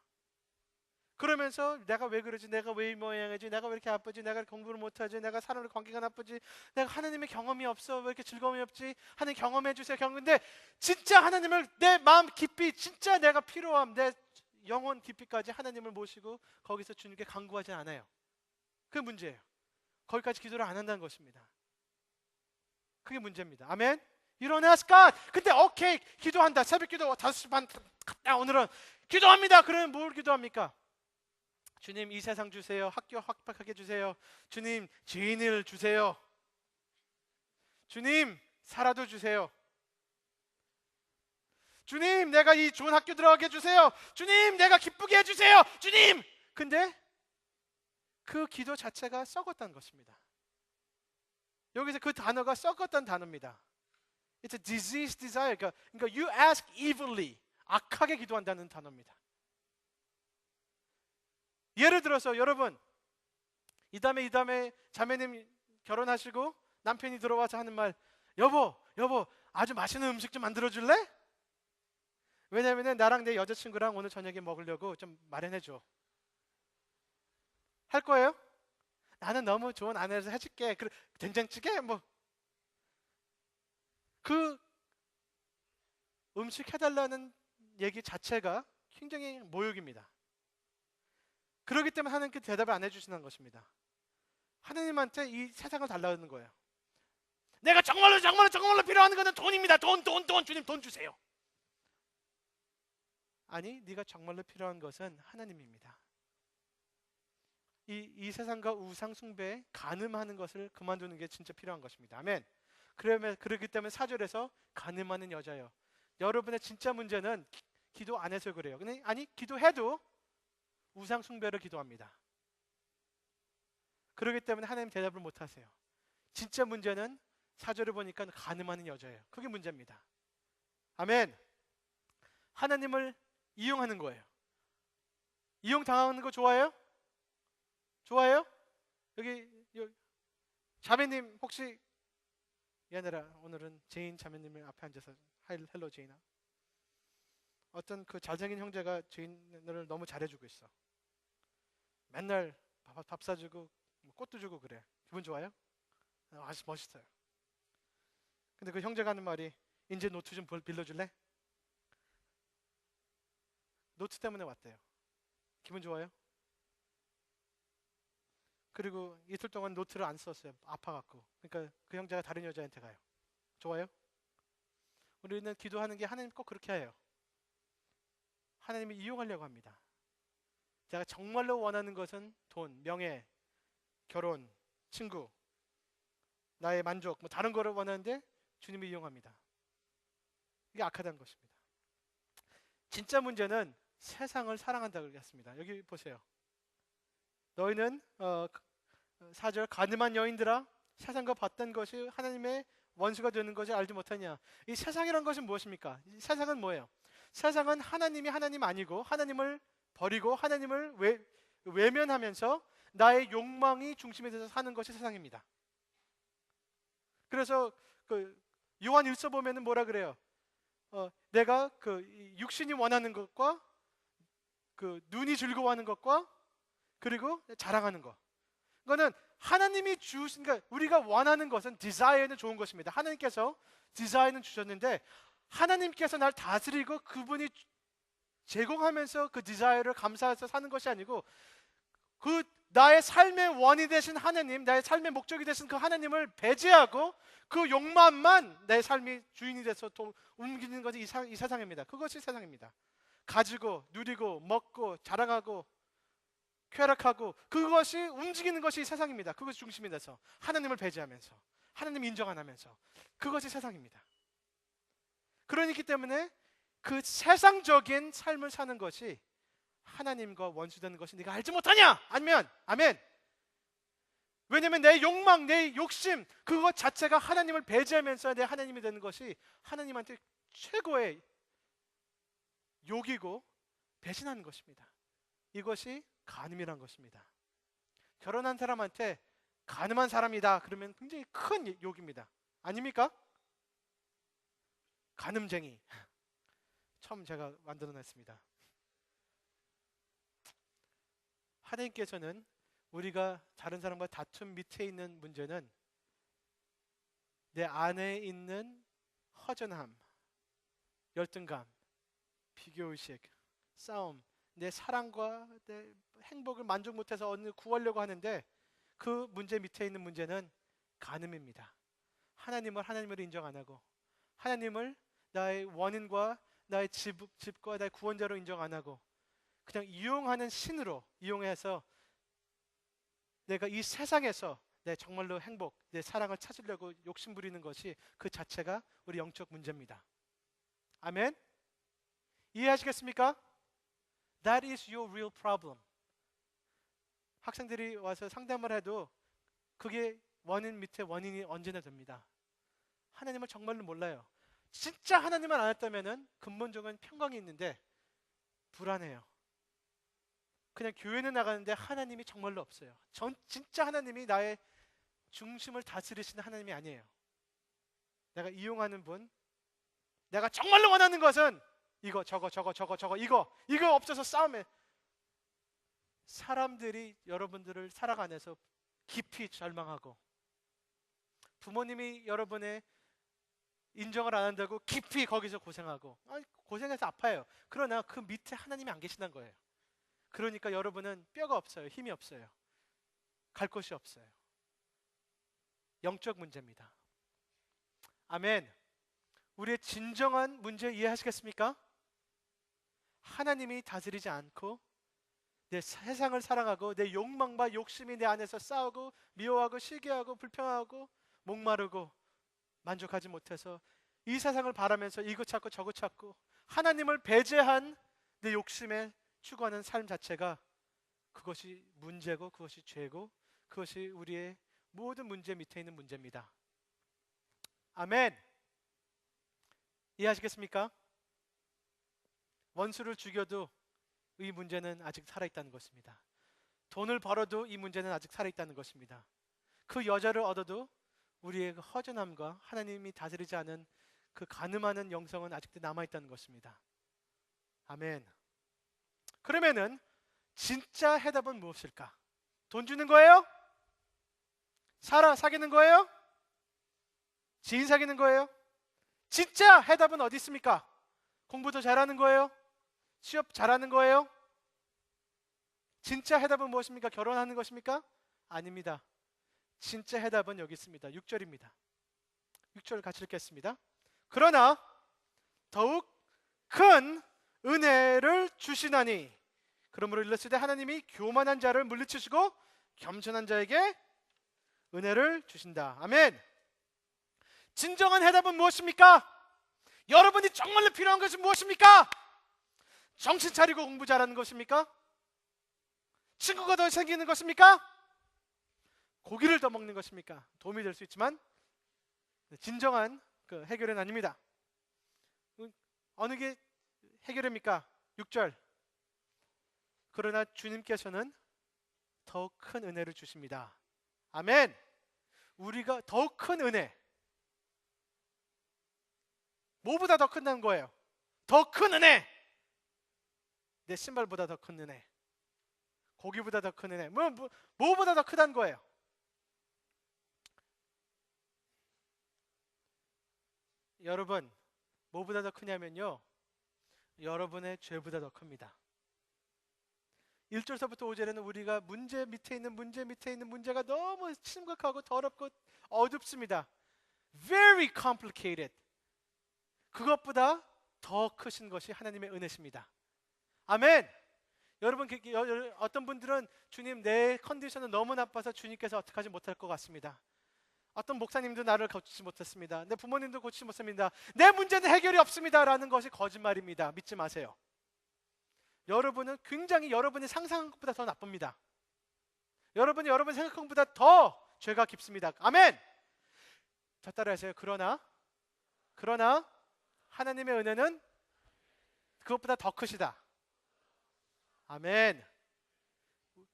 그러면서 내가 왜 그러지? 내가 왜 이 모양이지? 내가 왜 이렇게 아프지? 내가 공부를 못하지? 내가 사람과 관계가 나쁘지? 내가 하나님의 경험이 없어? 왜 이렇게 즐거움이 없지? 하나님 경험해 주세요. 근데 진짜 하나님을 내 마음 깊이 진짜 내가 필요함 내 영혼 깊이까지 하나님을 모시고 거기서 주님께 간구하지 않아요. 그게 문제예요. 거기까지 기도를 안 한다는 것입니다. 그게 문제입니다. 아멘. You don't ask God. 근데 오케이 기도한다. 새벽기도 5시 반 오늘은 기도합니다. 그러면 뭘 기도합니까? 주님 이 세상 주세요. 학교 확박하게 주세요. 주님 지인을 주세요. 주님 살아도 주세요. 주님 내가 이 좋은 학교 들어가게 해주세요. 주님 내가 기쁘게 해주세요. 주님. 근데 그 기도 자체가 썩었다는 것입니다. 여기서 그 단어가 썩었다는 단어입니다. It's a diseased desire. 그러니까 you ask evilly. 악하게 기도한다는 단어입니다. 예를 들어서 여러분 이 다음에 자매님 결혼하시고 남편이 들어와서 하는 말 여보 아주 맛있는 음식 좀 만들어줄래? 왜냐면 나랑 내 여자친구랑 오늘 저녁에 먹으려고 좀 마련해줘. 할 거예요? 나는 너무 좋은 아내라서 해줄게. 된장찌개 그 음식 해달라는 얘기 자체가 굉장히 모욕입니다. 그렇기 때문에 하나님께 대답을 안 해주시는 것입니다. 하나님한테 이 세상을 달라는 거예요. 내가 정말로 필요한 것은 돈입니다. 돈 주님 돈 주세요. 아니 네가 정말로 필요한 것은 하나님입니다. 이 세상과 우상 숭배에 간음하는 것을 그만두는 게 진짜 필요한 것입니다. 아멘. 그렇기 때문에 4절에서 간음하는 여자예요. 여러분의 진짜 문제는 기도 안 해서 그래요. 아니, 기도해도 우상 숭배를 기도합니다. 그렇기 때문에 하나님 대답을 못 하세요. 진짜 문제는 4절을 보니까 간음하는 여자예요. 그게 문제입니다. 아멘. 하나님을 이용하는 거예요. 이용당하는 거 좋아해요? 좋아해요? 여기 자매님 혹시 얘들아, 오늘은 제인 자매님을 앞에 앉아서 헬로 제인아. 어떤 그 잘생긴 형제가 제인을 너무 잘해주고 있어. 맨날 밥 사주고 꽃도 주고 그래. 기분 좋아요? 아주 멋있어요. 근데 그 형제가 하는 말이, 이제 노트 좀 빌려줄래? 노트 때문에 왔대요. 기분 좋아요? 그리고 이틀 동안 노트를 안 썼어요. 아파갖고. 그러니까 그 형제가 다른 여자한테 가요. 좋아요? 우리는 기도하는 게 하나님 꼭 그렇게 해요. 하나님이 이용하려고 합니다. 제가 정말로 원하는 것은 돈, 명예, 결혼, 친구, 나의 만족, 다른 거를 원하는데 주님이 이용합니다. 이게 악하다는 것입니다. 진짜 문제는 세상을 사랑한다고 했습니다. 여기 보세요. 너희는 4절 가늠한 여인들아, 세상과 봤던 것이 하나님의 원수가 되는 것을 알지 못하냐. 이 세상이란 것은 무엇입니까? 이 세상은 뭐예요? 세상은 하나님이 하나님 아니고 하나님을 버리고 하나님을 외면하면서 나의 욕망이 중심에 대해서 사는 것이 세상입니다. 그래서 그 요한 1서 보면은 뭐라 그래요? 내가 그 육신이 원하는 것과 그 눈이 즐거워하는 것과 그리고 자랑하는 것. 그거는 하나님이 주신, 그러니까 우리가 원하는 것은 디자이어는 좋은 것입니다. 하나님께서 디자이어는 주셨는데 하나님께서 날 다스리고 그분이 제공하면서 그 디자이어를 감사해서 사는 것이 아니고 그 나의 삶의 원이 되신 하나님, 나의 삶의 목적이 되신 그 하나님을 배제하고 그 욕망만 내 삶의 주인이 돼서 옮기는 것이 이 세상입니다. 그것이 세상입니다. 가지고 누리고 먹고 자랑하고 쾌락하고 그것이 움직이는 것이 세상입니다. 그것이 중심이 돼서 하나님을 배제하면서 하나님 인정 안 하면서 그것이 세상입니다. 그러기 때문에 그 세상적인 삶을 사는 것이 하나님과 원수되는 것이 네가 알지 못하냐? 아니면 아멘. 왜냐하면 내 욕망, 내 욕심 그것 자체가 하나님을 배제하면서 내 하나님이 되는 것이 하나님한테 최고의 욕이고 배신하는 것입니다. 이것이 간음이란 것입니다. 결혼한 사람한테 간음한 사람이다 그러면 굉장히 큰 욕입니다. 아닙니까? 간음쟁이. 처음 제가 만들어냈습니다. 하나님께서는 우리가 다른 사람과 다툼 밑에 있는 문제는 내 안에 있는 허전함, 열등감, 비교의식, 싸움, 내 사랑과 내 행복을 만족 못해서 어느 구하려고 하는데 그 문제 밑에 있는 문제는 간음입니다. 하나님을 인정 안 하고 하나님을 나의 원인과 나의 집과 나의 구원자로 인정 안 하고 그냥 이용하는 신으로 이용해서 내가 이 세상에서 내 정말로 행복, 내 사랑을 찾으려고 욕심 부리는 것이 그 자체가 우리 영적 문제입니다. 아멘? 이해하시겠습니까? That is your real problem. 학생들이 와서 상담을 해도 그게 원인 밑에 원인이 언제나 됩니다. 하나님을 정말로 몰라요. 진짜 하나님을 알았다면 근본적인 평강이 있는데 불안해요. 그냥 교회는 나가는데 하나님이 정말로 없어요. 진짜 하나님이 나의 중심을 다스리시는 하나님이 아니에요. 내가 이용하는 분, 내가 정말로 원하는 것은 이거 저거 이거 없어서 싸움에 사람들이 여러분들을 살아가면서 깊이 절망하고 부모님이 여러분의 인정을 안 한다고 깊이 거기서 고생하고 고생해서 아파요. 그러나 그 밑에 하나님이 안 계시는 거예요. 그러니까 여러분은 뼈가 없어요. 힘이 없어요. 갈 곳이 없어요. 영적 문제입니다. 아멘. 우리의 진정한 문제 이해하시겠습니까? 하나님이 다스리지 않고 내 세상을 사랑하고 내 욕망과 욕심이 내 안에서 싸우고 미워하고 시기하고 불평하고 목마르고 만족하지 못해서 이 세상을 바라면서 이거 찾고 저거 찾고 하나님을 배제한 내 욕심에 추구하는 삶 자체가, 그것이 문제고 그것이 죄고 그것이 우리의 모든 문제 밑에 있는 문제입니다. 아멘. 이해하시겠습니까? 원수를 죽여도 이 문제는 아직 살아있다는 것입니다. 돈을 벌어도 이 문제는 아직 살아있다는 것입니다. 그 여자를 얻어도 우리의 그 허전함과 하나님이 다스리지 않은 그 간음하는 영성은 아직도 남아있다는 것입니다. 아멘. 그러면은 진짜 해답은 무엇일까? 돈 주는 거예요? 사귀는 거예요? 지인 사귀는 거예요? 진짜 해답은 어디 있습니까? 공부도 잘하는 거예요? 취업 잘하는 거예요? 진짜 해답은 무엇입니까? 결혼하는 것입니까? 아닙니다. 진짜 해답은 여기 있습니다. 6절입니다. 6절 같이 읽겠습니다. 그러나 더욱 큰 은혜를 주시나니, 그러므로 일렀을 때 하나님이 교만한 자를 물리치시고 겸손한 자에게 은혜를 주신다. 아멘. 진정한 해답은 무엇입니까? 여러분이 정말로 필요한 것은 무엇입니까? 정신 차리고 공부 잘하는 것입니까? 친구가 더 생기는 것입니까? 고기를 더 먹는 것입니까? 도움이 될 수 있지만 진정한 그 해결은 아닙니다. 어느 게 해결입니까? 6절. 그러나 주님께서는 더 큰 은혜를 주십니다. 아멘. 우리가 더 큰 은혜, 뭐보다 더 큰다는 거예요? 더 큰 은혜. 내 신발보다 더 큰 은혜, 고기보다 더 큰 은혜, 뭐보다 더 크다는 거예요. 여러분, 뭐보다 더 크냐면요, 여러분의 죄보다 더 큽니다. 1절서부터 5절에는 우리가 문제 밑에 있는 문제가 너무 심각하고 더럽고 어둡습니다. Very complicated. 그것보다 더 크신 것이 하나님의 은혜십니다. 아멘. 여러분, 어떤 분들은 주님, 내 컨디션은 너무 나빠서 주님께서 어떻게 하지 못할 것 같습니다. 어떤 목사님도 나를 고치지 못했습니다. 내 부모님도 고치지 못합니다. 내 문제는 해결이 없습니다 라는 것이 거짓말입니다. 믿지 마세요. 여러분은 굉장히 여러분이 상상한 것보다 더 나쁩니다. 여러분이 여러분 생각한 것보다 더 죄가 깊습니다. 아멘. 저 따라하세요. 그러나 하나님의 은혜는 그것보다 더 크시다. 아멘.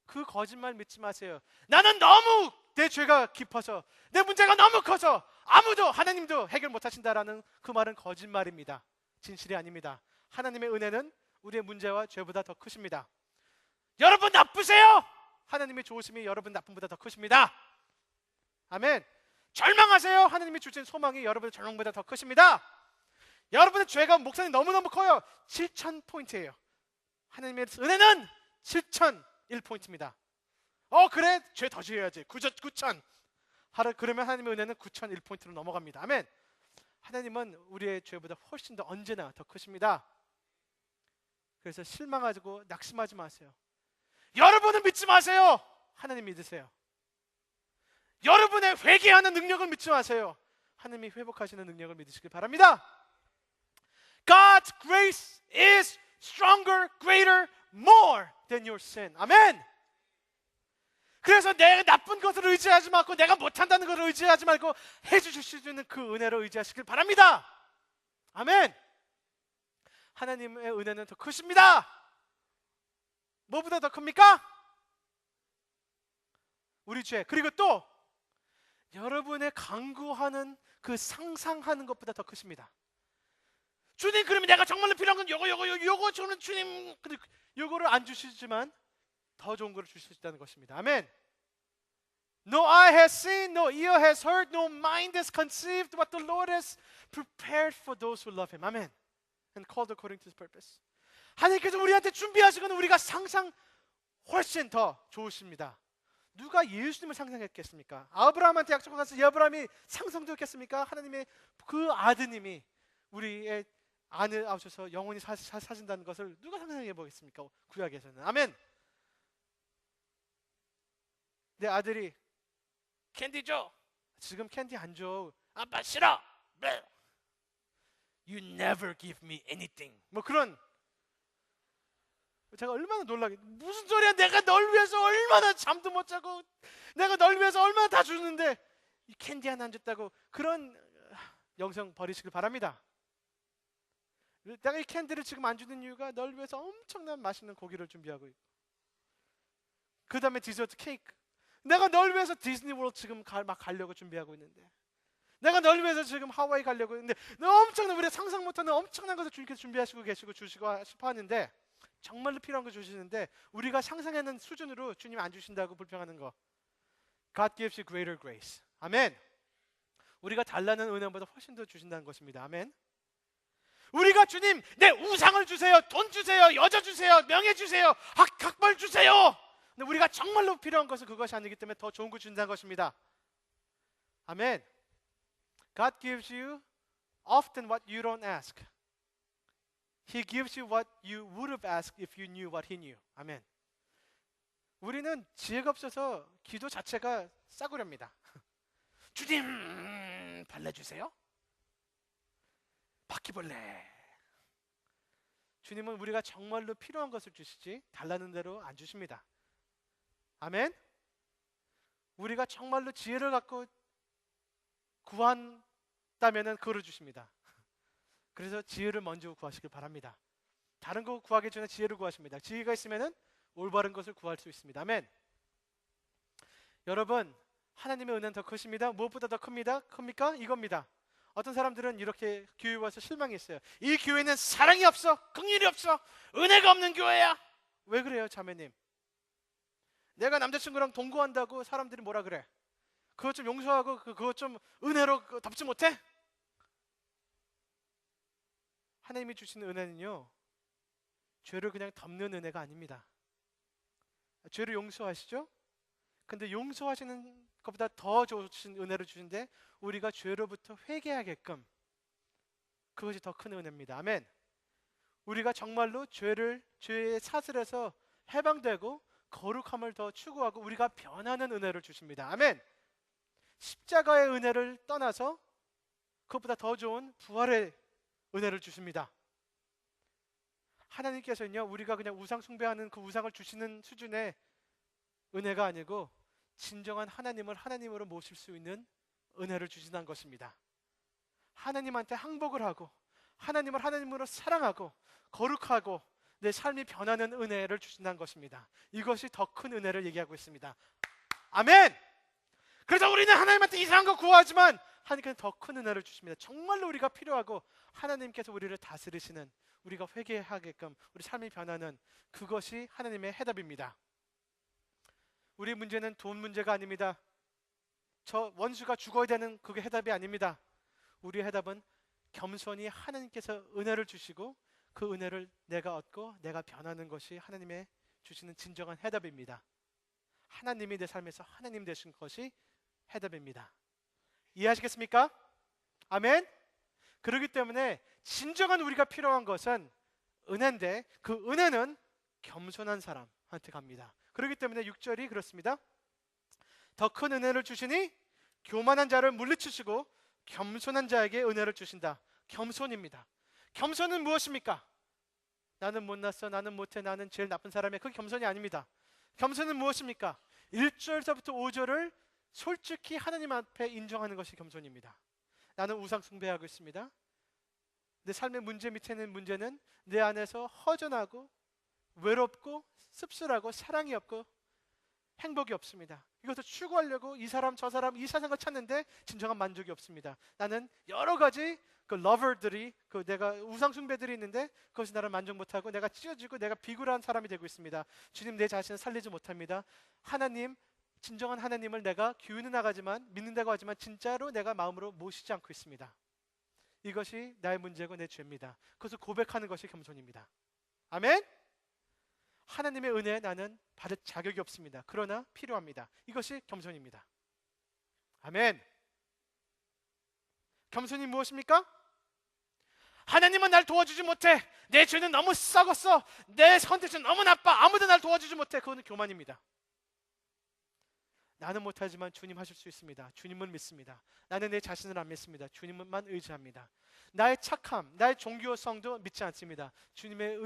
그 거짓말 믿지 마세요. 나는 너무 내 죄가 깊어서, 내 문제가 너무 커서 아무도, 하나님도 해결 못하신다라는 그 말은 거짓말입니다. 진실이 아닙니다. 하나님의 은혜는 우리의 문제와 죄보다 더 크십니다. 여러분 나쁘세요? 하나님의 좋으심이 여러분 나쁨보다 더 크십니다. 아멘. 절망하세요? 하나님이 주신 소망이 여러분의 절망보다 더 크십니다. 여러분의 죄가, 목사님 너무너무 커요. 7,000포인트예요. 하나님의 은혜는 7,001포인트입니다. 그래? 죄 더 지어야지. 9,000. 그러면 하나님의 은혜는 9,001포인트로 넘어갑니다. 아멘. 하나님은 우리의 죄보다 훨씬 더 언제나 더 크십니다. 그래서 실망하고 낙심하지 마세요. 여러분은 믿지 마세요. 하나님 믿으세요. 여러분의 회개하는 능력을 믿지 마세요. 하나님이 회복하시는 능력을 믿으시길 바랍니다. God's grace is stronger, greater, more than your sin. 아멘. 그래서 내가 나쁜 것을 의지하지 말고, 내가 못한다는 것을 의지하지 말고 해주실 수 있는 그 은혜를 의지하시길 바랍니다. 아멘. 하나님의 은혜는 더 크십니다. 뭐보다 더 큽니까? 우리 죄. 그리고 또 여러분의 강구하는 그 상상하는 것보다 더 크십니다. 주님, 그러면 내가 정말로 필요한 건 요거 저는 주님, 요거를 안 주시지만 더 좋은 거를 주실 수 있다는 것입니다. 아멘. No eye has seen, no ear has heard, no mind has conceived what the Lord has prepared for those who love Him. 아멘. And called according to His purpose. 하나님께서 우리한테 준비하시고는 우리가 상상 훨씬 더 좋으십니다. 누가 예수님을 상상했겠습니까? 아브라함한테 약속을 가서 아브라함이 상상도 했겠습니까? 하나님의 그 아드님이 우리의 안을 아우셔서 영원히 사신다는 것을 누가 상상해 보겠습니까? 구약에서는. 아멘. 내 아들이 캔디 줘. 지금 캔디 안 줘. 아빠 싫어. You never give me anything. 뭐 그런. 제가 얼마나 놀라게. 무슨 소리야? 내가 널 위해서 얼마나 잠도 못 자고 내가 널 위해서 얼마나 다 주는데 이 캔디 하나 안 줬다고. 그런 영성 버리시길 바랍니다. 내가 이 캔디를 지금 안 주는 이유가 널 위해서 엄청난 맛있는 고기를 준비하고 있고, 그 다음에 디저트 케이크. 내가 널 위해서 디즈니 월드 지금 막 가려고 준비하고 있는데, 내가 널 위해서 지금 하와이 가려고 했는데, 엄청난, 우리가 상상 못하는 엄청난 것을 주님께서 준비하시고 계시고 주시고 싶어 하는데, 정말로 필요한 거 주시는데 우리가 상상하는 수준으로 주님 안 주신다고 불평하는 거. God gives you greater grace. 아멘. 우리가 달라는 은혜보다 훨씬 더 주신다는 것입니다. 아멘. 우리가 주님, 내 우상을 주세요, 돈 주세요, 여자 주세요, 명예 주세요, 학벌 주세요. 근데 우리가 정말로 필요한 것은 그것이 아니기 때문에 더 좋은 거 준다는 것입니다. 아멘. God gives you often what you don't ask. He gives you what you would have asked if you knew what he knew. 아멘. 우리는 지혜가 없어서 기도 자체가 싸구려입니다. 주님, 달래주세요. 바퀴벌레. 주님은 우리가 정말로 필요한 것을 주시지 달라는 대로 안 주십니다. 아멘. 우리가 정말로 지혜를 갖고 구한다면은 그거를 주십니다. 그래서 지혜를 먼저 구하시길 바랍니다. 다른 거 구하기 전에 지혜를 구하십니다. 지혜가 있으면은 올바른 것을 구할 수 있습니다. 아멘. 여러분, 하나님의 은혜는 더 크십니다. 무엇보다 더 큽니까? 이겁니다. 어떤 사람들은 이렇게 교회 와서 실망했어요. 이 교회는 사랑이 없어, 긍휼이 없어, 은혜가 없는 교회야. 왜 그래요, 자매님? 내가 남자친구랑 동거한다고 사람들이 뭐라 그래? 그것 좀 용서하고 그것 좀 은혜로 덮지 못해? 하나님이 주시는 은혜는요, 죄를 그냥 덮는 은혜가 아닙니다. 죄를 용서하시죠? 근데 용서하시는 것보다 더 좋으신 은혜를 주신데 우리가 죄로부터 회개하게끔, 그것이 더 큰 은혜입니다. 아멘. 우리가 정말로 죄의 사슬에서 해방되고 거룩함을 더 추구하고 우리가 변하는 은혜를 주십니다. 아멘. 십자가의 은혜를 떠나서 그것보다 더 좋은 부활의 은혜를 주십니다. 하나님께서는요, 우리가 그냥 우상 숭배하는 그 우상을 주시는 수준의 은혜가 아니고 진정한 하나님을 하나님으로 모실 수 있는 은혜를 주신다는 것입니다. 하나님한테 항복을 하고 하나님을 하나님으로 사랑하고 거룩하고 내 삶이 변하는 은혜를 주신다는 것입니다. 이것이 더 큰 은혜를 얘기하고 있습니다. 아멘. 그래서 우리는 하나님한테 이상한 거 구하지만 하나님께서 더 큰 은혜를 주십니다. 정말로 우리가 필요하고 하나님께서 우리를 다스리시는, 우리가 회개하게끔 우리 삶이 변하는, 그것이 하나님의 해답입니다. 우리 문제는 돈 문제가 아닙니다. 저 원수가 죽어야 되는 그게 해답이 아닙니다. 우리의 해답은 겸손히 하나님께서 은혜를 주시고 그 은혜를 내가 얻고 내가 변하는 것이 하나님의 주시는 진정한 해답입니다. 하나님이 내 삶에서 하나님 되신 것이 해답입니다. 이해하시겠습니까? 아멘. 그렇기 때문에 진정한 우리가 필요한 것은 은혜인데 그 은혜는 겸손한 사람한테 갑니다. 그렇기 때문에 6절이 그렇습니다. 더 큰 은혜를 주시니 교만한 자를 물리치시고 겸손한 자에게 은혜를 주신다. 겸손입니다. 겸손은 무엇입니까? 나는 못났어, 나는 못해, 나는 제일 나쁜 사람이야. 그게 겸손이 아닙니다. 겸손은 무엇입니까? 1절부터 5절을 솔직히 하나님 앞에 인정하는 것이 겸손입니다. 나는 우상 숭배하고 있습니다. 내 삶의 문제 밑에는 문제는 내 안에서 허전하고 외롭고 씁쓸하고 사랑이 없고 행복이 없습니다. 이것을 추구하려고 이 사람 저 사람 이 세상을 찾는데 진정한 만족이 없습니다. 나는 여러 가지 그 러버들이, 그 내가 우상 숭배들이 있는데 그것이 나를 만족 못하고 내가 찢어지고 내가 비굴한 사람이 되고 있습니다. 주님, 내 자신을 살리지 못합니다. 하나님, 진정한 하나님을 내가 교회는 나가지만 믿는다고 하지만 진짜로 내가 마음으로 모시지 않고 있습니다. 이것이 나의 문제고 내 죄입니다. 그것을 고백하는 것이 겸손입니다. 아멘. 하나님의 은혜 나는 받을 자격이 없습니다. 그러나 필요합니다. 이것이 겸손입니다. 아멘. 겸손이 무엇입니까? 하나님은 날 도와주지 못해. 내 죄는 너무 썩었어. 내 선택은 너무 나빠. 아무도 날 도와주지 못해. 그거는 교만입니다. 나는 못하지만 주님 하실 수 있습니다. 주님을 믿습니다. 나는 내 자신을 안 믿습니다. 주님만 의지합니다. 나의 착함, 나의 종교성도 믿지 않습니다. 주님의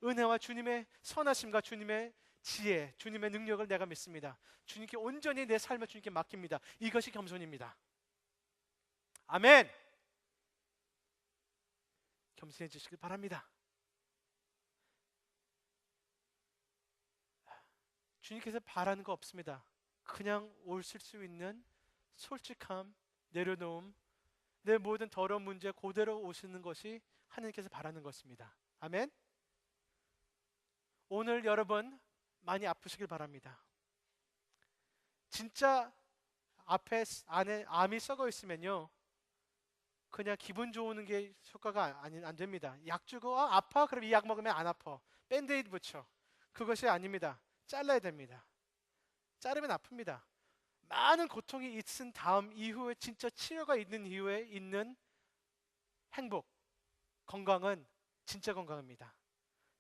은혜와 주님의 선하심과 주님의 지혜, 주님의 능력을 내가 믿습니다. 주님께 온전히 내 삶을 주님께 맡깁니다. 이것이 겸손입니다. 아멘. 겸손해지시길 바랍니다. 주님께서 바라는 거 없습니다. 그냥 오실 수 있는 솔직함, 내려놓음, 내 모든 더러운 문제 그대로 오시는 것이 하나님께서 바라는 것입니다. 아멘. 오늘 여러분 많이 아프시길 바랍니다. 진짜 안에 암이 썩어 있으면요, 그냥 기분 좋은 게 효과가 안 됩니다. 약 주고 아파? 그럼 이 약 먹으면 안 아파. 밴드에이드 붙여. 그것이 아닙니다. 잘라야 됩니다. 자르면 아픕니다. 많은 고통이 있은 다음 이후에 진짜 치료가 있는 이후에 있는 행복, 건강은 진짜 건강입니다.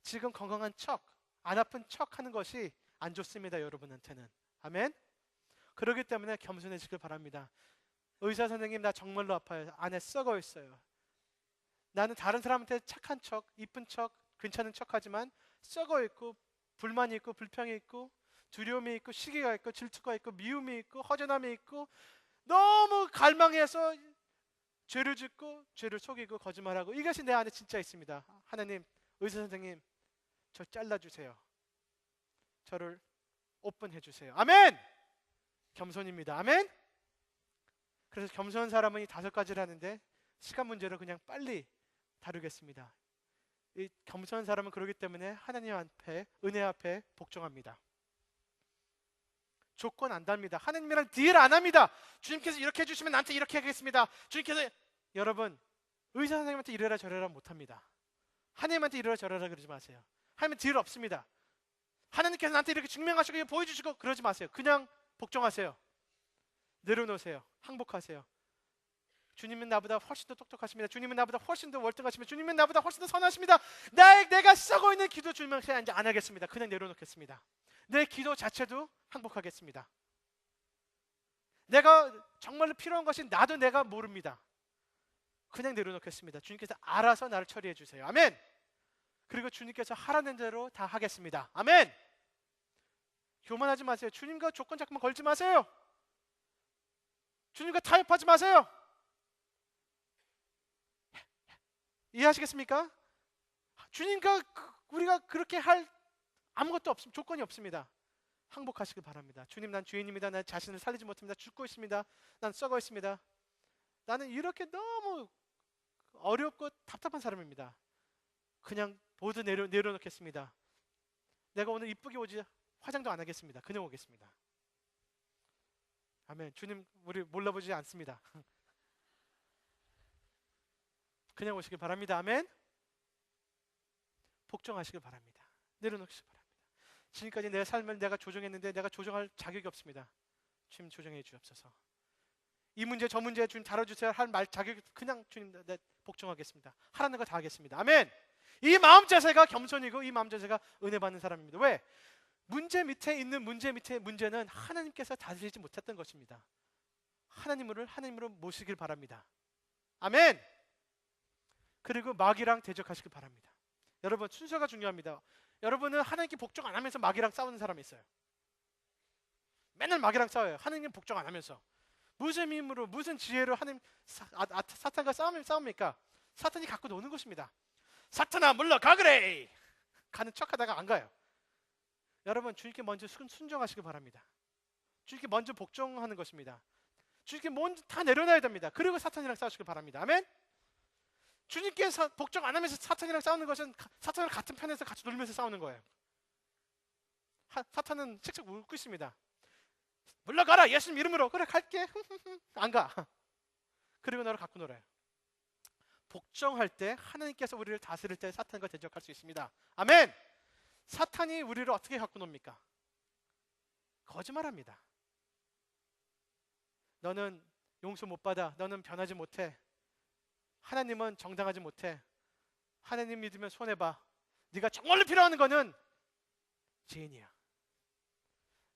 지금 건강한 척, 안 아픈 척 하는 것이 안 좋습니다. 여러분한테는. 아멘. 그렇기 때문에 겸손해지길 바랍니다. 의사 선생님, 나 정말로 아파요. 안에 썩어 있어요. 나는 다른 사람한테 착한 척, 이쁜 척, 괜찮은 척 하지만 썩어 있고 불만이 있고 불평이 있고 두려움이 있고 시기가 있고 질투가 있고 미움이 있고 허전함이 있고 너무 갈망해서 죄를 짓고 죄를 속이고 거짓말하고 이것이 내 안에 진짜 있습니다. 하나님, 의사 선생님, 저 잘라주세요. 저를 오픈해 주세요. 아멘. 겸손입니다. 아멘. 그래서 겸손한 사람은 이 5가지를 하는데 시간 문제로 그냥 빨리 다루겠습니다. 이 겸손한 사람은 그러기 때문에 하나님 앞에, 은혜 앞에 복종합니다. 조건 안 답니다. 하나님이랑 딜 안 합니다. 주님께서 이렇게 해주시면 나한테 이렇게 하겠습니다. 주님께서, 여러분, 의사 선생님한테 이래라 저래라 못합니다. 하나님한테 이래라 저래라 그러지 마세요. 하나님은 딜 없습니다. 하나님께서 나한테 이렇게 증명하시고 보여주시고 그러지 마세요. 그냥 복종하세요. 내려놓으세요. 항복하세요. 주님은 나보다 훨씬 더 똑똑하십니다. 주님은 나보다 훨씬 더 월등하십니다. 주님은 나보다 훨씬 더 선하십니다. 내가 썩어 있는 기도 주님한테 이제 안 하겠습니다. 그냥 내려놓겠습니다. 내 기도 자체도 항복하겠습니다. 내가 정말로 필요한 것이 나도 내가 모릅니다. 그냥 내려놓겠습니다. 주님께서 알아서 나를 처리해 주세요. 아멘. 그리고 주님께서 하라는 대로 다 하겠습니다. 아멘. 교만하지 마세요. 주님과 조건 자꾸만 걸지 마세요. 주님과 타협하지 마세요. 이해하시겠습니까? 주님과 우리가 그렇게 할 아무것도 없습니다. 조건이 없습니다. 항복하시길 바랍니다. 주님, 난 죄인입니다. 난 자신을 살리지 못합니다. 죽고 있습니다. 난 썩어 있습니다. 나는 이렇게 너무 어렵고 답답한 사람입니다. 그냥 모두 내려놓겠습니다. 내가 오늘 이쁘게 오지 화장도 안 하겠습니다. 그냥 오겠습니다. 아멘. 주님, 우리 몰라보지 않습니다. 그냥 오시길 바랍니다. 아멘. 복종하시길 바랍니다. 내려놓으시길 바랍니다. 지금까지 내 삶을 내가 조정했는데 내가 조정할 자격이 없습니다. 주님, 조정해 주옵소서. 이 문제 저 문제 주님 다뤄주세요 할 말 자격이, 그냥 주님 내 복종하겠습니다. 하라는 거 다 하겠습니다. 아멘. 이 마음 자세가 겸손이고 이 마음 자세가 은혜 받는 사람입니다. 왜? 문제 밑에 있는 문제 밑에 문제는 하나님께서 다스리지 못했던 것입니다. 하나님으로 모시길 바랍니다. 아멘. 그리고 마귀랑 대적하시길 바랍니다. 여러분, 순서가 중요합니다. 여러분은 하나님께 복종 안 하면서 마귀랑 싸우는 사람이 있어요. 맨날 마귀랑 싸워요. 하나님 복종 안 하면서. 무슨 힘으로, 무슨 지혜로 하나님 사탄과 싸웁니까? 사탄이 갖고 노는 것입니다. 사탄아 물러가 그래! 가는 척하다가 안 가요. 여러분, 주님께 먼저 순종하시길 바랍니다. 주님께 먼저 복종하는 것입니다. 주님께 먼저 다 내려놔야 됩니다. 그리고 사탄이랑 싸우시길 바랍니다. 아멘. 주님께 복종 안 하면서 사탄이랑 싸우는 것은 사탄을 같은 편에서 같이 놀면서 싸우는 거예요. 사탄은 칙칙 웃고 있습니다. 물러가라 예수님 이름으로. 그래 갈게. 안 가. 그리고 너를 갖고 놀아요. 복종할 때 하나님께서 우리를 다스릴 때 사탄과 대적할 수 있습니다. 아멘. 사탄이 우리를 어떻게 갖고 놉니까? 거짓말합니다. 너는 용서 못 받아. 너는 변하지 못해. 하나님은 정당하지 못해. 하나님 믿으면 손해봐. 네가 정말로 필요한 거는 죄인이야.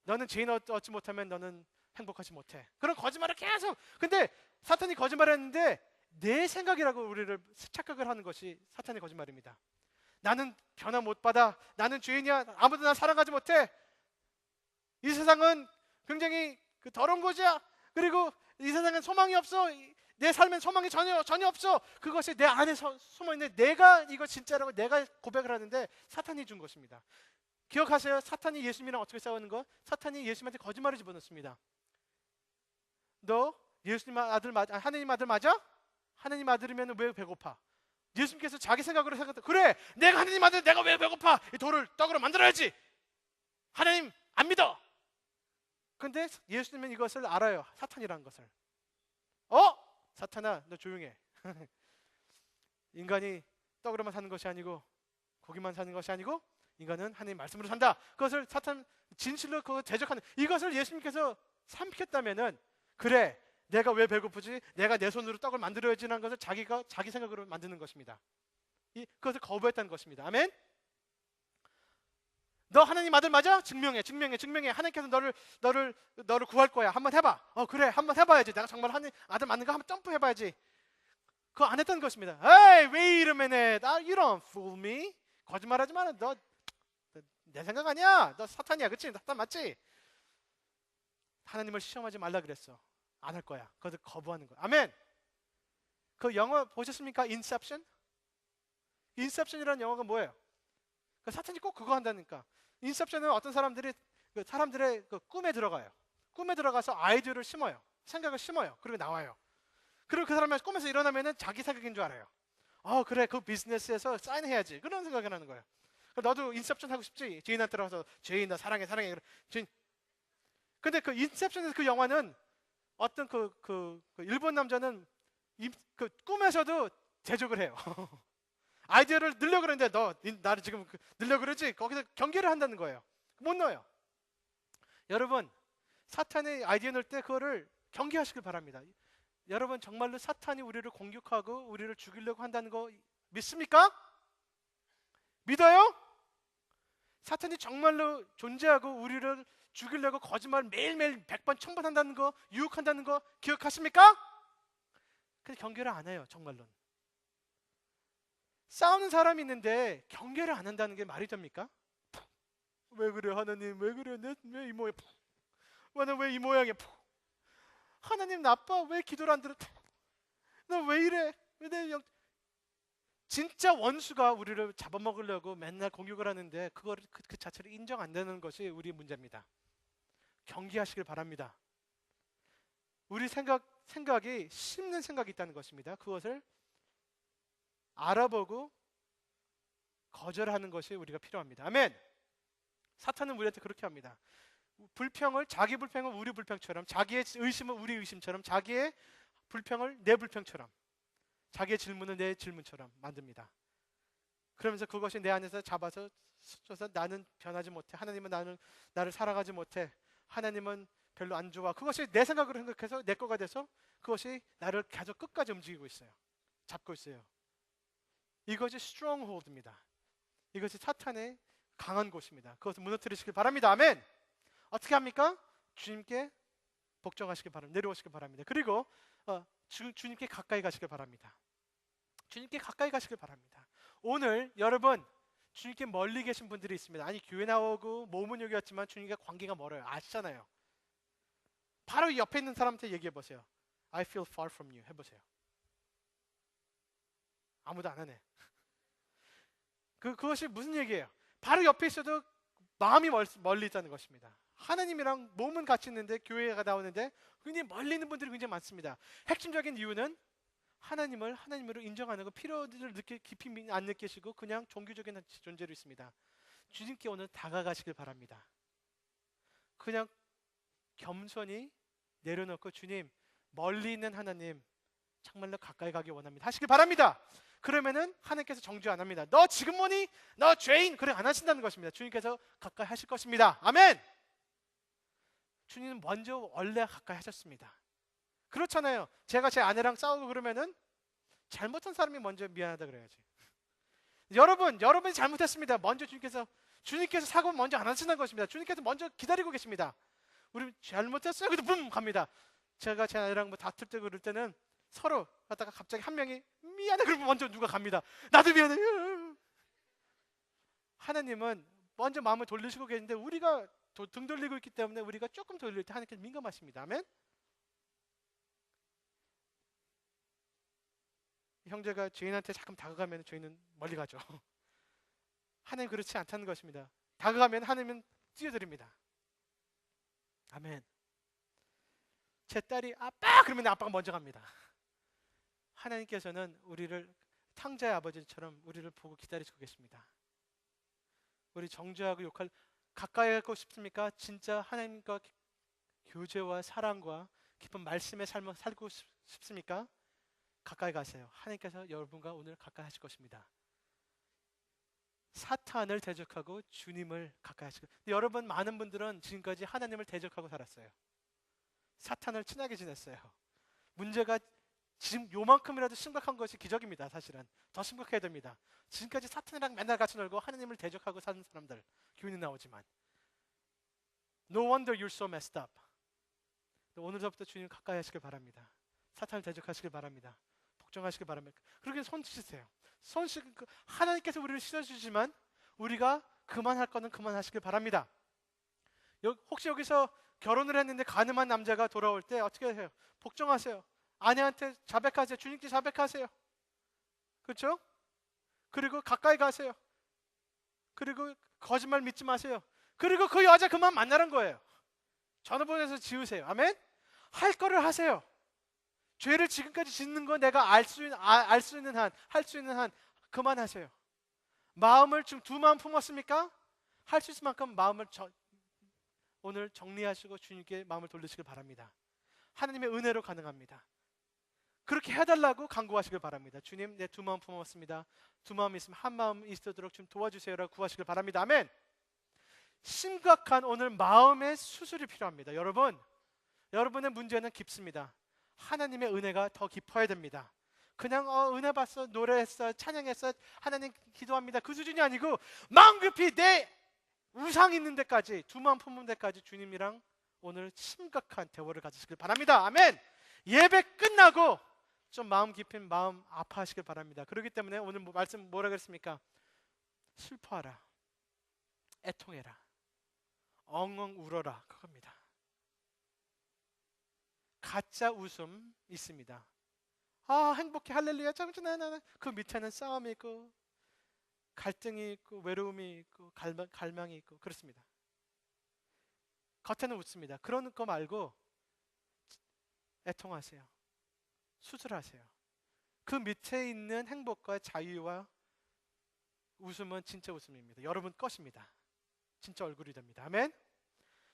너는 죄인 얻지 못하면 너는 행복하지 못해. 그런 거짓말을 계속. 근데 사탄이 거짓말했는데 내 생각이라고 우리를 착각을 하는 것이 사탄의 거짓말입니다. 나는 변화 못 받아. 나는 죄인이야. 아무도 나 사랑하지 못해. 이 세상은 굉장히 더러운 곳이야. 그리고 이 세상엔 소망이 없어. 내 삶엔 소망이 전혀 없어. 그것이 내 안에 숨어 있는데 내가 이거 진짜라고 내가 고백을 하는데 사탄이 준 것입니다. 기억하세요. 사탄이 예수님이랑 어떻게 싸우는 거? 사탄이 예수님한테 거짓말을 집어넣습니다. 너 예수님 아들 맞아? 하느님 아들 맞아? 하느님 아들이면 왜 배고파? 예수님께서 자기 생각으로 생각했다. 그래, 내가 하느님 아들, 내가 왜 배고파? 이 돌을 떡으로 만들어야지. 하나님 안 믿어. 근데 예수님은 이것을 알아요. 사탄이라는 것을. 사탄아, 너 조용해. 인간이 떡으로만 사는 것이 아니고 고기만 사는 것이 아니고 인간은 하나님 말씀으로 산다. 그것을 사탄 진실로 그거 대적하는, 이것을 예수님께서 삼켰다면은 그래, 내가 왜 배고프지? 내가 내 손으로 떡을 만들어야지라는 것을 자기 생각으로 만드는 것입니다. 그것을 거부했다는 것입니다. 아멘. 너 하나님 아들 맞아? 증명해. 하나님께서 너를 구할 거야. 한번 해봐. 그래, 한번 해봐야지. 내가 정말 하나님 아들 맞는 거 한번 점프해봐야지. 그거 안 했다는 것입니다. Hey, wait a minute. You don't fool me. 거짓말하지 마. 너 내 생각 아니야. 너 사탄이야, 그렇지? 사탄 맞지? 하나님을 시험하지 말라 그랬어. 안 할 거야. 그것을 거부하는 거야. 아멘. 그 영화 보셨습니까? 인셉션? 인셉션이라는 영화가 뭐예요? 사탄이 꼭 그거 한다니까. 인셉션은 어떤 사람들이 사람들의 꿈에 들어가요. 꿈에 들어가서 아이디어를 심어요. 생각을 심어요. 그리고 나와요. 그리고 그 사람이 꿈에서 일어나면은 자기 생각인 줄 알아요. 그래, 그 비즈니스에서 사인해야지. 그런 생각을 하는 거예요. 너도 인셉션 하고 싶지? 죄인한테 들어가서 죄인 나 사랑해. 죄인. 근데 그 인셉션에서 그 영화는 어떤 그 일본 남자는 그 꿈에서도 대적을 해요. 아이디어를 넣으려고 그러는데 너 나를 지금 넣으려고 그러지? 거기서 경계를 한다는 거예요. 못 넣어요. 여러분, 사탄의 아이디어 넣을 때 그거를 경계하시길 바랍니다. 여러분, 정말로 사탄이 우리를 공격하고 우리를 죽이려고 한다는 거 믿습니까? 믿어요? 사탄이 정말로 존재하고 우리를 죽이려고 거짓말 매일매일 100번 1000번 한다는 거, 유혹한다는 거 기억하십니까? 근데 경계를 안 해요. 정말로. 싸우는 사람이 있는데 경계를 안 한다는 게 말이 됩니까? 왜 그래 하나님, 왜 그래, 왜 이 모양, 나는 왜 이 모양이야? 하나님 나빠, 왜 기도를 안 들어? 너 왜 이래? 진짜 원수가 우리를 잡아먹으려고 맨날 공격을 하는데 그걸 그 자체를 인정 안 되는 것이 우리의 문제입니다. 경계하시길 바랍니다. 우리 생각이 씹는 생각이 있다는 것입니다. 그것을 알아보고 거절하는 것이 우리가 필요합니다. 아멘. 사탄은 우리한테 그렇게 합니다. 자기 불평을 우리 불평처럼, 자기의 의심을 우리 의심처럼, 자기의 불평을 내 불평처럼, 자기의 질문을 내 질문처럼 만듭니다. 그러면서 그것이 내 안에서 잡아서 나는 변하지 못해. 하나님은 나를 사랑하지 못해. 하나님은 별로 안 좋아. 그것이 내 생각으로 생각해서 내 거가 돼서 그것이 나를 계속 끝까지 움직이고 있어요. 잡고 있어요. 이것이 스트롱홀드입니다. 이것이 사탄의 강한 곳입니다. 그것을 무너뜨리시길 바랍니다. 아멘. 어떻게 합니까? 주님께 복종하시길 바랍니다. 내려오시길 바랍니다. 그리고 주님께 가까이 가시길 바랍니다. 주님께 가까이 가시길 바랍니다. 오늘 여러분, 주님께 멀리 계신 분들이 있습니다. 아니, 교회 나오고 몸은 여기 왔지만 주님과 관계가 멀어요. 아시잖아요. 바로 옆에 있는 사람한테 얘기해 보세요. I feel far from you 해보세요. 아무도 안 하네. 그것이 무슨 얘기예요? 바로 옆에 있어도 마음이 멀리 있다는 것입니다. 하나님이랑 몸은 같이 있는데 교회가 나오는데 굉장히 멀리 있는 분들이 굉장히 많습니다. 핵심적인 이유는 하나님을 하나님으로 인정하는 거, 필요를 깊이 안 느끼시고 그냥 종교적인 존재로 있습니다. 주님께 오늘 다가가시길 바랍니다. 그냥 겸손히 내려놓고 주님, 멀리 있는 하나님 정말로 가까이 가기 원합니다 하시길 바랍니다. 그러면은 하나님께서 정죄 안 합니다. 너 지금 뭐니? 너 죄인! 그래 안 하신다는 것입니다. 주님께서 가까이 하실 것입니다. 아멘. 주님은 먼저 원래 가까이 하셨습니다. 그렇잖아요. 제가 제 아내랑 싸우고 그러면은 잘못한 사람이 먼저 미안하다 그래야지. 여러분이 잘못했습니다. 먼저 주님께서 사고 먼저 안 하신다는 것입니다. 주님께서 먼저 기다리고 계십니다. 우리 잘못했어요. 그래도 붐 갑니다. 제가 제 아이랑 뭐 다툴 때 그럴 때는 서로 갔다가 갑자기 한 명이 미안해 그러면 먼저 누가 갑니다. 나도 미안해. 하나님은 먼저 마음을 돌리시고 계신데 우리가 등 돌리고 있기 때문에 우리가 조금 돌릴 때 하나님께서 민감하십니다. 아멘. 형제가 죄인한테 자꾸 다가가면 죄인은 멀리 가죠. 하나님 그렇지 않다는 것입니다. 다가가면 하나님은 뛰어드립니다. 아멘. 제 딸이 아빠 그러면 아빠가 먼저 갑니다. 하나님께서는 우리를 탕자의 아버지처럼 우리를 보고 기다리시고 계십니다. 우리 정죄하고 욕할 가까이 하고 싶습니까? 진짜 하나님과 교제와 사랑과 깊은 말씀의 삶을 살고 싶습니까? 가까이 가세요. 하나님께서 여러분과 오늘 가까이 하실 것입니다. 사탄을 대적하고 주님을 가까이 하시고, 여러분 많은 분들은 지금까지 하나님을 대적하고 살았어요. 사탄을 친하게 지냈어요. 문제가 지금 요만큼이라도 심각한 것이 기적입니다. 사실은 더 심각해야 됩니다. 지금까지 사탄이랑 맨날 같이 놀고 하나님을 대적하고 사는 사람들 교훈이 나오지만 No wonder you're so messed up. 오늘부터 주님 가까이 하시길 바랍니다. 사탄을 대적하시길 바랍니다. 복종하시길 바랍니다. 그렇게 손 치세요. 하나님께서 우리를 씻어주시지만 우리가 그만할 거는 그만하시길 바랍니다. 혹시 여기서 결혼을 했는데 가늠한 남자가 돌아올 때 어떻게 해요? 복종하세요. 아내한테 자백하세요. 주님께 자백하세요. 그렇죠? 그리고 가까이 가세요. 그리고 거짓말 믿지 마세요. 그리고 그 여자 그만 만나는 거예요. 전화번호에서 지우세요. 아멘? 할 거를 하세요. 죄를 지금까지 짓는 거 내가 알 수 있는 한, 할 수 있는 한 그만하세요. 마음을 지금 두 마음 품었습니까? 할 수 있을 만큼 마음을 오늘 정리하시고 주님께 마음을 돌리시길 바랍니다. 하나님의 은혜로 가능합니다. 그렇게 해달라고 간구하시길 바랍니다. 주님, 내 두 마음 품었습니다. 두 마음 있으면 한 마음 있도록 좀 도와주세요라고 구하시길 바랍니다. 아멘. 심각한 오늘 마음의 수술이 필요합니다. 여러분의 문제는 깊습니다. 하나님의 은혜가 더 깊어야 됩니다. 그냥 은혜 받았어, 노래했어, 찬양했어, 하나님 기도합니다, 그 수준이 아니고 마음 깊이 내 우상 있는 데까지, 두 마음 품는 데까지 주님이랑 오늘 심각한 대화를 가지시길 바랍니다. 아멘. 예배 끝나고 좀 마음 깊은 마음 아파하시길 바랍니다. 그렇기 때문에 오늘 말씀 뭐라 그랬습니까? 슬퍼하라, 애통해라, 엉엉 울어라, 그겁니다. 가짜 웃음 있습니다. 행복해, 할렐루야, 짱짱나나. 그 밑에는 싸움이 있고 갈등이 있고 외로움이 있고 갈망이 있고 그렇습니다. 겉에는 웃습니다. 그런 거 말고 애통하세요. 수술하세요. 그 밑에 있는 행복과 자유와 웃음은 진짜 웃음입니다. 여러분 것입니다. 진짜 얼굴이 됩니다. 아멘.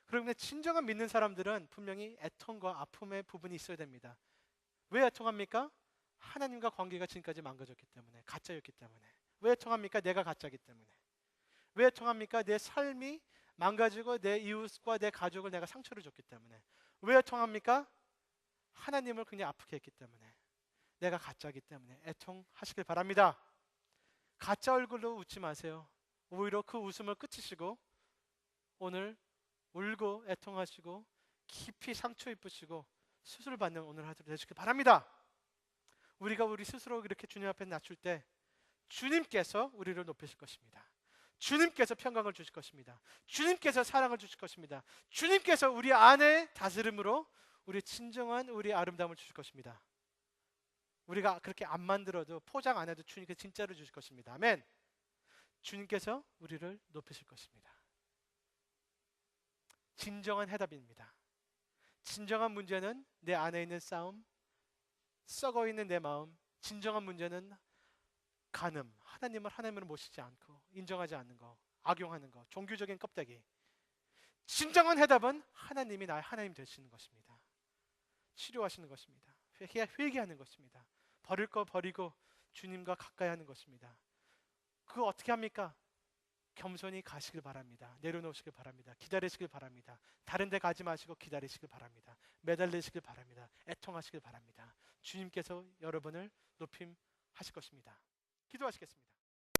그런데 진정한 믿는 사람들은 분명히 애통과 아픔의 부분이 있어야 됩니다. 왜 애통합니까? 하나님과 관계가 지금까지 망가졌기 때문에, 가짜였기 때문에. 왜 애통합니까? 내가 가짜이기 때문에. 왜 애통합니까? 내 삶이 망가지고 내 이웃과 내 가족을 내가 상처를 줬기 때문에. 왜 애통합니까? 하나님을 그냥 아프게 했기 때문에. 내가 가짜이기 때문에 애통하시길 바랍니다. 가짜 얼굴로 웃지 마세요. 오히려 그 웃음을 끝이시고 오늘 울고 애통하시고 깊이 상처 입으시고 수술받는 오늘 하루 되시길 바랍니다. 우리가 우리 스스로 이렇게 주님 앞에 낮출 때 주님께서 우리를 높이실 것입니다. 주님께서 평강을 주실 것입니다. 주님께서 사랑을 주실 것입니다. 주님께서 우리 안에 다스림으로 우리 진정한 우리 아름다움을 주실 것입니다. 우리가 그렇게 안 만들어도 포장 안 해도 주님께서 진짜로 주실 것입니다. 아멘. 주님께서 우리를 높이실 것입니다. 진정한 해답입니다. 진정한 문제는 내 안에 있는 싸움, 썩어 있는 내 마음. 진정한 문제는 간음, 하나님을 모시지 않고 인정하지 않는 거, 악용하는 거, 종교적인 껍데기. 진정한 해답은 하나님이 나의 하나님 되시는 것입니다. 치료하시는 것입니다. 회개하는 것입니다. 버릴 거 버리고 주님과 가까이 하는 것입니다. 그거 어떻게 합니까? 겸손히 가시길 바랍니다. 내려놓으시길 바랍니다. 기다리시길 바랍니다. 다른 데 가지 마시고 기다리시길 바랍니다. 매달리시길 바랍니다. 애통하시길 바랍니다. 주님께서 여러분을 높임하실 것입니다. 기도하시겠습니다.